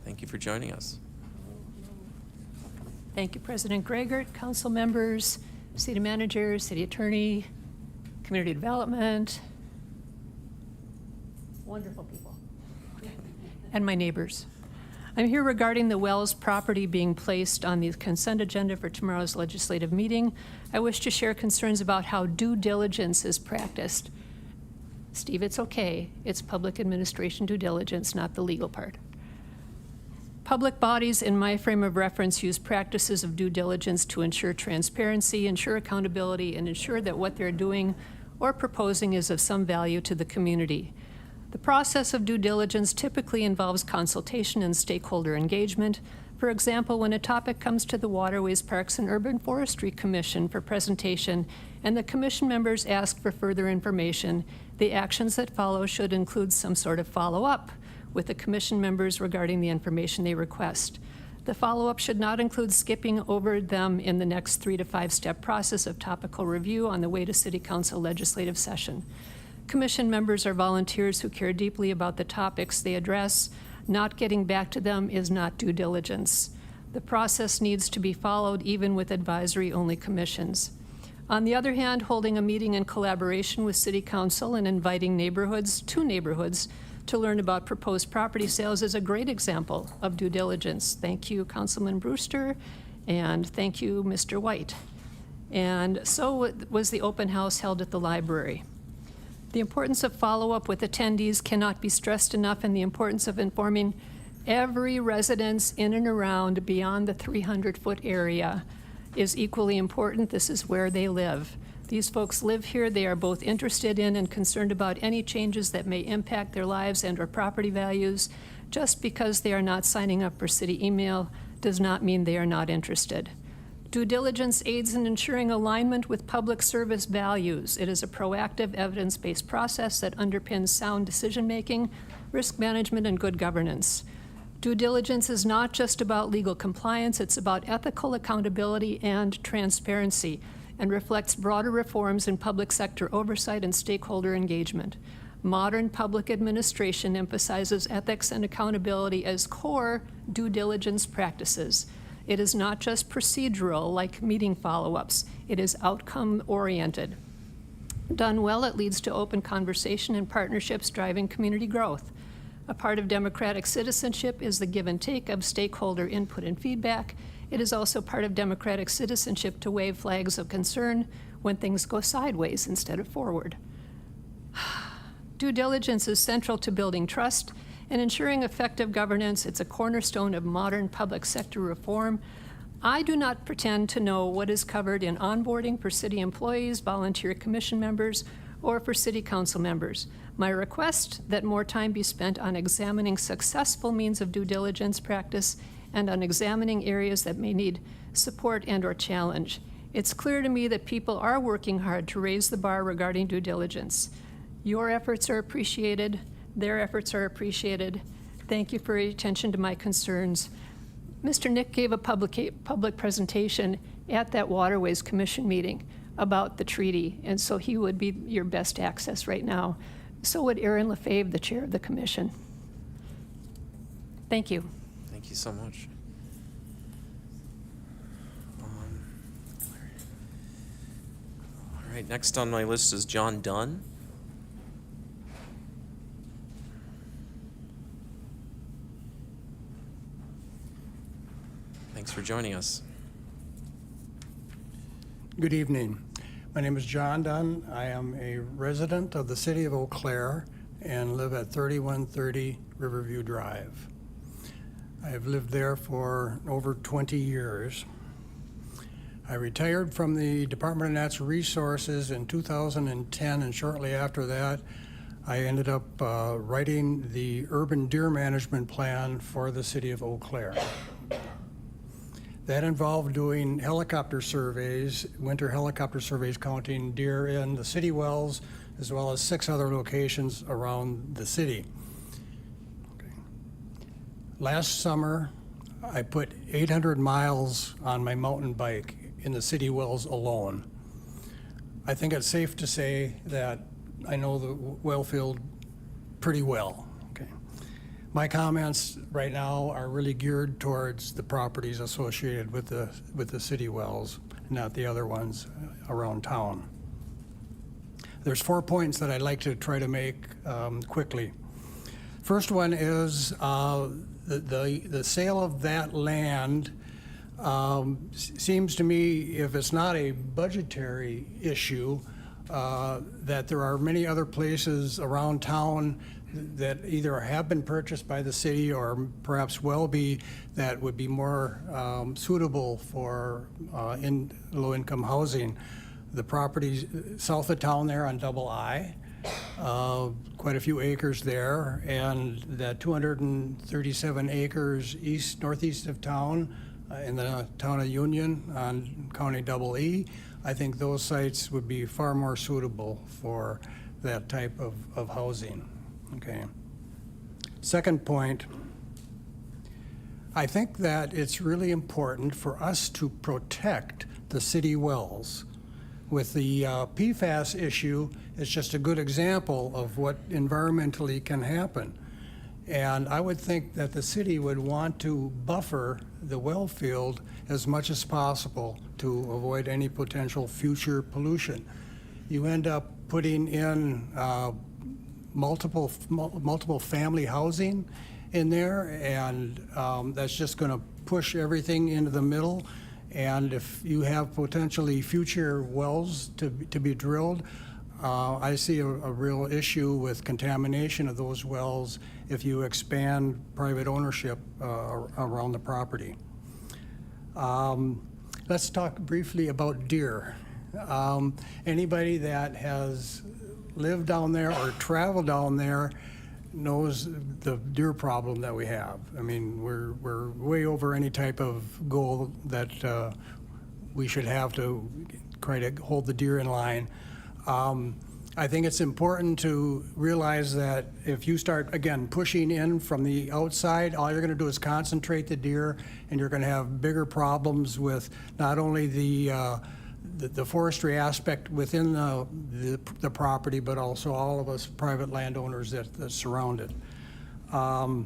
Thank you for joining us. Thank you, President Gregert, council members, city manager, city attorney, community development, wonderful people, and my neighbors. I'm here regarding the Wells property being placed on the consent agenda for tomorrow's legislative meeting. I wish to share concerns about how due diligence is practiced. Steve, it's okay. It's public administration due diligence, not the legal part. Public bodies, in my frame of reference, use practices of due diligence to ensure transparency, ensure accountability, and ensure that what they're doing or proposing is of some value to the community. The process of due diligence typically involves consultation and stakeholder engagement. For example, when a topic comes to the Waterways, Parks, and Urban Forestry Commission for presentation, and the commission members ask for further information, the actions that follow should include some sort of follow-up with the commission members regarding the information they request. The follow-up should not include skipping over them in the next 3 to 5 step process of topical review on the way to City Council legislative session. Commission members are volunteers who care deeply about the topics they address. Not getting back to them is not due diligence. The process needs to be followed even with advisory-only commissions. On the other hand, holding a meeting in collaboration with City Council and inviting neighborhoods to learn about proposed property sales is a great example of due diligence. Thank you, Councilman Brewster, and thank you, Mr. White. And so was the open house held at the library. The importance of follow-up with attendees cannot be stressed enough, and the importance of informing every residence in and around beyond the 300-foot area is equally important. This is where they live. These folks live here. They are both interested in and concerned about any changes that may impact their lives and/or property values. Just because they are not signing up for city email does not mean they are not interested. Due diligence aids in ensuring alignment with public service values. It is a proactive, evidence-based process that underpins sound decision-making, risk management, and good governance. Due diligence is not just about legal compliance, it's about ethical accountability and transparency, and reflects broader reforms in public sector oversight and stakeholder engagement. Modern public administration emphasizes ethics and accountability as core due diligence practices. It is not just procedural, like meeting follow-ups. It is outcome-oriented. Done well, it leads to open conversation and partnerships driving community growth. A part of democratic citizenship is the give and take of stakeholder input and feedback. It is also part of democratic citizenship to wave flags of concern when things go sideways instead of forward. Due diligence is central to building trust and ensuring effective governance. It's a cornerstone of modern public sector reform. I do not pretend to know what is covered in onboarding for city employees, volunteer commission members, or for city council members. My request that more time be spent on examining successful means of due diligence practice and on examining areas that may need support and/or challenge. It's clear to me that people are working hard to raise the bar regarding due diligence. Your efforts are appreciated. Their efforts are appreciated. Thank you for your attention to my concerns. Mr. Nick gave a public presentation at that Waterways Commission meeting about the treaty, and so he would be your best access right now. So would Aaron Lefebvre, the chair of the commission. Thank you. Thank you so much. right, next on my list is John Dunn. Thanks for joining us. Good evening. My name is John Dunn. I am a resident of the city of Eau Claire and live at 3130 Riverview Drive. I have lived there for over 20 years. I retired from the Department of Natural Resources in 2010, and shortly after that, I ended up writing the urban deer management plan for the city of Eau Claire. That involved doing helicopter surveys, winter helicopter surveys counting deer in the city wells, as well as 6 other locations around the city. Okay. Last summer, I put 800 miles on my mountain bike in the city wells alone. I think it's safe to say that I know the well field pretty well. Okay. My comments right now are really geared towards the properties associated with the city wells, not the other ones around town. There's 4 points that I'd like to try to make quickly. First one is the sale of that land seems to me, if it's not a budgetary issue, that there are many other places around town that either have been purchased by the city or perhaps will be, that would be more suitable for in low-income housing. The properties south of town there on Double I, quite a few acres there, and that 237 acres northeast of town in the town of Union on County Double E. I think those sites would be far more suitable for that type of housing. Okay. Second point, I think that it's really important for us to protect the city wells. With the PFAS issue, it's just a good example of what environmentally can happen. And I would think that the city would want to buffer the well field as much as possible to avoid any potential future pollution. You end up putting in multiple family housing in there, and that's just going to push everything into the middle. And if you have potentially future wells to be drilled, I see a real issue with contamination of those wells if you expand private ownership around the property. Let's talk briefly about deer. Anybody that has lived down there or traveled down there knows the deer problem that we have. I mean, we're way over any type of goal that we should have to try to hold the deer in line. I think it's important to realize that if you start, again, pushing in from the outside, all you're going to do is concentrate the deer, and you're going to have bigger problems with not only the forestry aspect within the property, but also all of us private landowners that surround it. The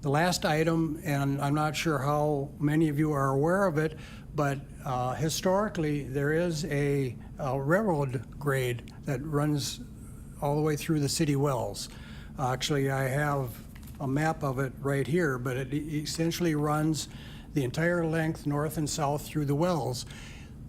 last item, and I'm not sure how many of you are aware of it, but historically there is a railroad grade that runs all the way through the city wells. Actually, I have a map of it right here, but it essentially runs the entire length north and south through the wells.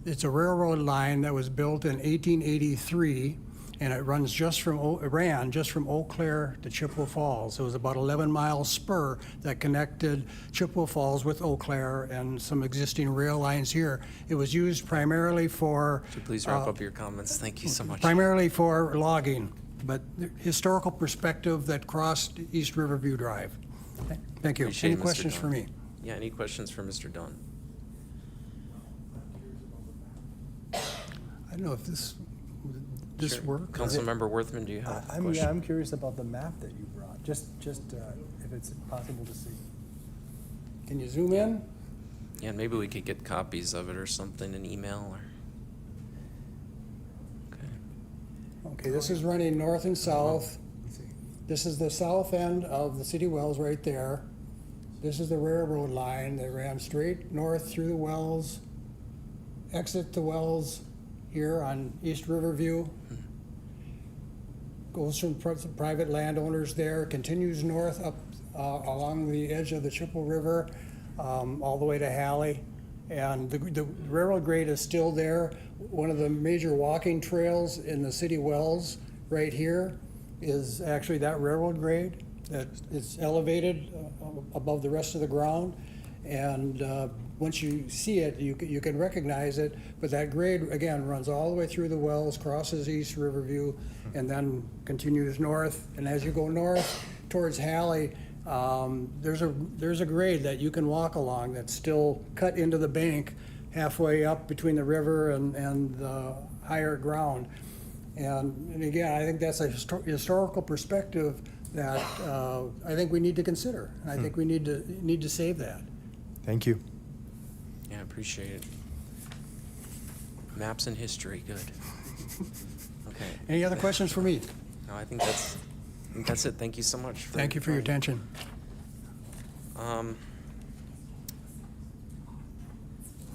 It's a railroad line that was built in 1883, and it ran just from Eau Claire to Chippewa Falls. It was about 11-mile spur that connected Chippewa Falls with Eau Claire and some existing rail lines here. It was used primarily for... Could you please wrap up your comments? Thank you so much. Primarily for logging, but the historical perspective that crossed East Riverview Drive. Thank you. Appreciate Any it, Mr. questions Dunn. for me? Yeah, any questions for Mr. Dunn? I don't know if this Sure. works. Councilmember Worthman, do you have a question? I'm curious about the map that you brought, just if it's possible to see. Can you zoom in? Yeah, maybe we could get copies of it or something, an email or... Okay, this is running north and south. This is the south end of the city wells right there. This is the railroad line that ran straight north through the wells, exit the wells here on East Riverview. Goes from private landowners there, continues north up along the edge of the Chippewa River, all the way to Halley. And the railroad grade is still there. One of the major walking trails in the city wells right here is actually that railroad grade that is elevated above the rest of the ground. And once you see it, you can recognize it, but that grade, again, runs all the way through the wells, crosses East Riverview, and then continues north. And as you go north towards Halley, there's a grade that you can walk along that's still cut into the bank halfway up between the river and the higher ground. And again, I think that's a historical perspective that I think we need to consider. And I think we need to save that. Thank you. Yeah, appreciate it. Maps and history, good. Okay. Any other questions for me? No, I think that's it. Thank you so much. Thank you for your attention. Let's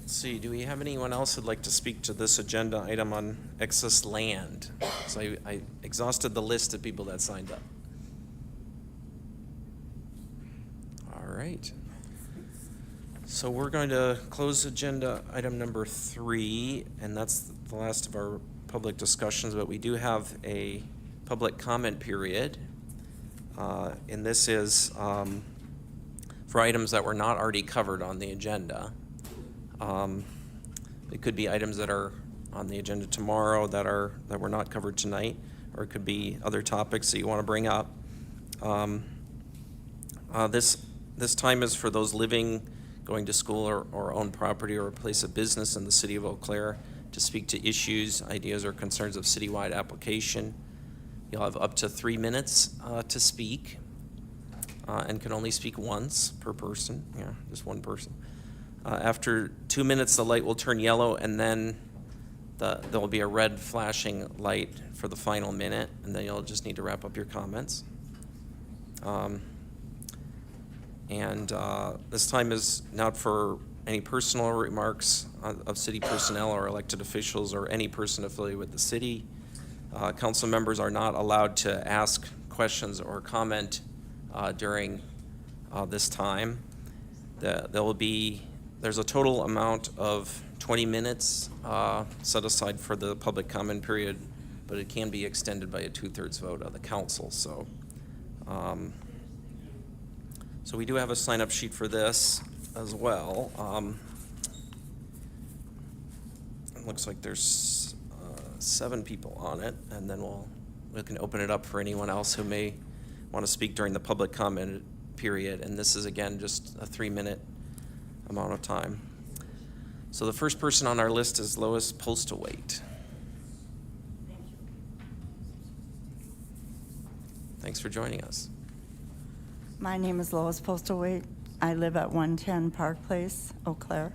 see, do we have anyone else who'd like to speak to this agenda item on excess land? So I exhausted the list of people that signed up. All right. So we're going to close agenda item number 3, and that's the last of our public discussions, but we do have a public comment period. And this is for items that were not already covered on the agenda. It could be items that are on the agenda tomorrow that were not covered tonight, or it could be other topics that you want to bring up. This time is for those living, going to school, or own property or a place of business in the city of Eau Claire to speak to issues, ideas, or concerns of citywide application. You'll have up to 3 minutes to speak, and can only speak once per person. Yeah, just one person. After 2 minutes, the light will turn yellow, and then there will be a red flashing light for the final minute, and then you'll just need to wrap up your comments. This time is not for any personal remarks of city personnel or elected officials or any person affiliated with the city. Council members are not allowed to ask questions or comment during this time. There's a total amount of 20 minutes set aside for the public comment period, but it can be extended by a 2/3 vote of the council. So we do have a sign-up sheet for this as well. It looks like there's 7 people on it, and then we can open it up for anyone else who may want to speak during the public comment period. And this is, again, just a 3-minute amount of time. So the first person on our list is Lois Postlewaite. Thanks for joining us. My name is Lois Postlewaite. I live at 110 Park Place, Eau Claire.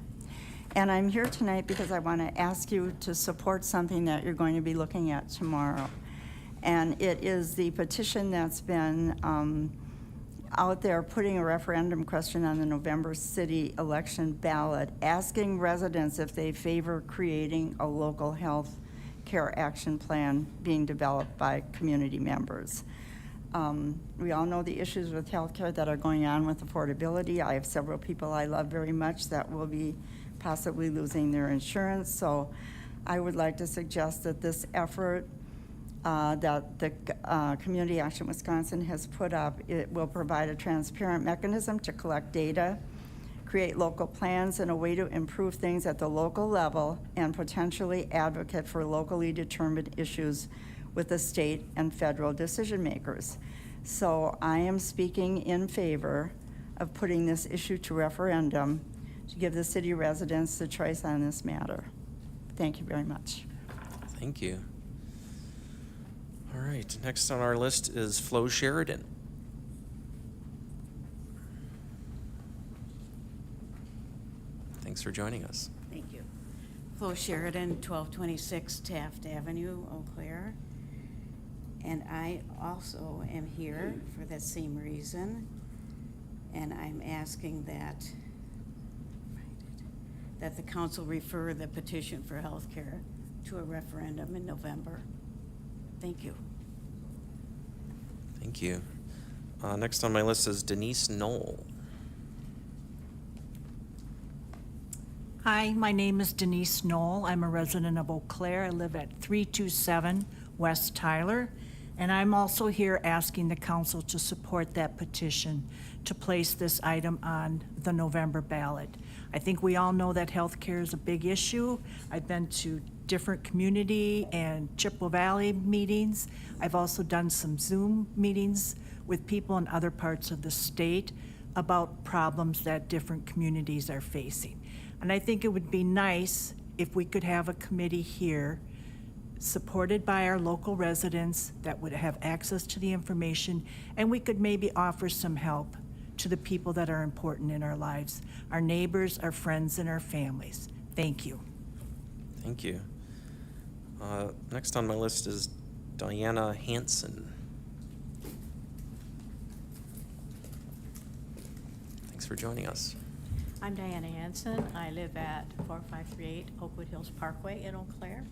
And I'm here tonight because I want to ask you to support something that you're going to be looking at tomorrow. And it is the petition that's been out there putting a referendum question on the November city election ballot, asking residents if they favor creating a local health care action plan being developed by community members. We all know the issues with healthcare that are going on with affordability. I have several people I love very much that will be possibly losing their insurance. So I would like to suggest that this effort that the Community Action Wisconsin has put up, it will provide a transparent mechanism to collect data, create local plans, and a way to improve things at the local level, and potentially advocate for locally determined issues with the state and federal decision makers. So I am speaking in favor of putting this issue to referendum to give the city residents the choice on this matter. Thank you very much. Thank you. All right, next on our list is Flo Sheridan. Thanks for joining us. Thank you. Flo Sheridan, 1226 Taft Avenue, Eau Claire. And I also am here for that same reason. And I'm asking that the council refer the petition for health care to a referendum in November. Thank you. Thank you. Next on my list is Denise Knoll. Hi, my name is Denise Knoll. I'm a resident of Eau Claire. I live at 327 West Tyler, and I'm also here asking the council to support that petition to place this item on the November ballot. I think we all know that healthcare is a big issue. I've been to different community and Chippewa Valley meetings. I've also done some Zoom meetings with people in other parts of the state about problems that different communities are facing. And I think it would be nice if we could have a committee here supported by our local residents that would have access to the information, and we could maybe offer some help to the people that are important in our lives, our neighbors, our friends, and our families. Thank you. Thank you. Next on my list is Diana Hanson. Thanks for joining us. I'm Diana Hanson. I live at 4538 Oakwood Hills Parkway in Eau Claire.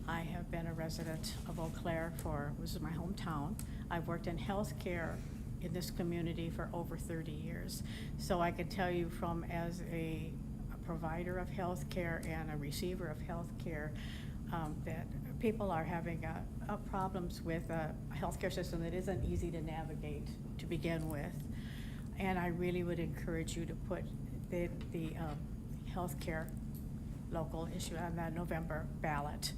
I have been a resident of Eau Claire this is my hometown. I've worked in healthcare in this community for over 30 years. So I can tell you as a provider of healthcare and a receiver of healthcare that people are having problems with a healthcare system that isn't easy to navigate to begin with. And I really would encourage you to put the healthcare local issue on the November ballot.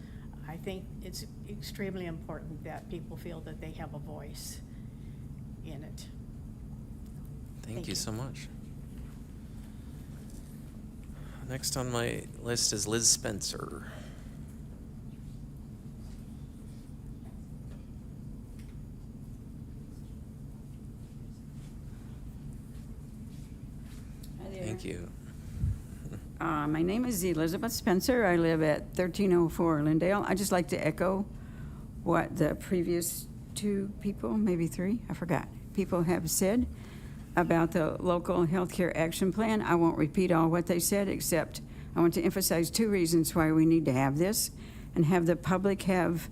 I think it's extremely important that people feel that they have a voice in it. Thank you so much. Next on my list is Liz Spencer. Thank you. My name is Elizabeth Spencer. I live at 1304 Lindale. I'd just like to echo what the previous two people, maybe three, I forgot, people have said about the local healthcare action plan. I won't repeat all what they said, except I want to emphasize two reasons why we need to have this and have the public have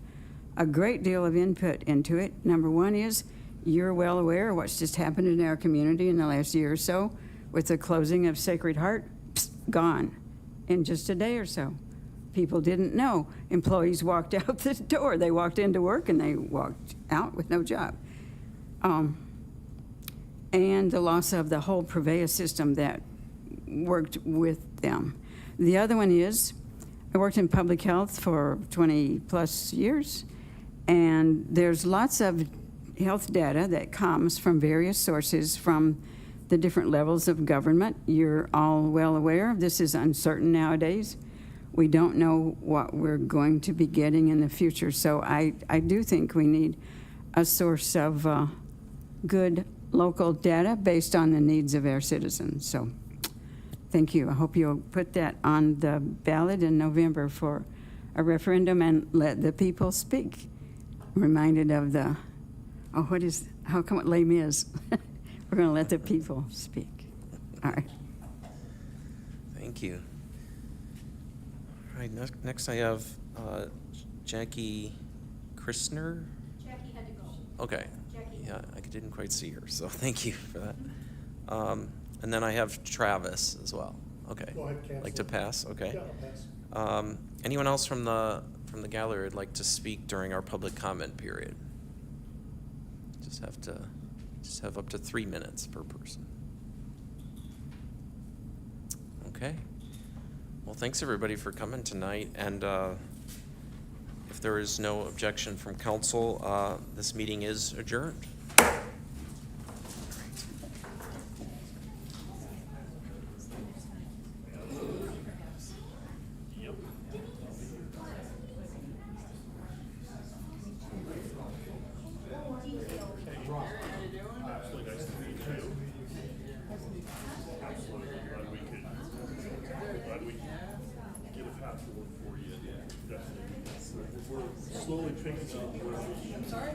a great deal of input into it. Number one is you're well aware of what's just happened in our community in the last year or so with the closing of Sacred Heart. Gone in just a day or so. People didn't know. Employees walked out the door. They walked into work and they walked out with no job. And the loss of the whole Prevea system that worked with them. The other one is, I worked in public health for 20 plus years, and there's lots of health data that comes from various sources from the different levels of government. You're all well aware, this is uncertain nowadays. We don't know what we're going to be getting in the future, so I do think we need a source of good local data based on the needs of our citizens. So thank you. I hope you'll put that on the ballot in November for a referendum and let the people speak. I'm reminded of how come it Les Mis? We're going to let the people speak. All right. Thank you. All right, next I have Jackie Christner. Jackie had to go. Okay. Yeah, I didn't quite see her, so thank you for that. And then I have Travis as well. Okay. Go ahead, cancel. Like to pass? Okay. Yeah, I'll pass. Anyone else from the gallery would like to speak during our public comment period? Just have up to 3 minutes per person. Okay. Well, thanks everybody for coming tonight, and if there is no objection from council, this meeting is adjourned. Slowly picking up. I'm sorry?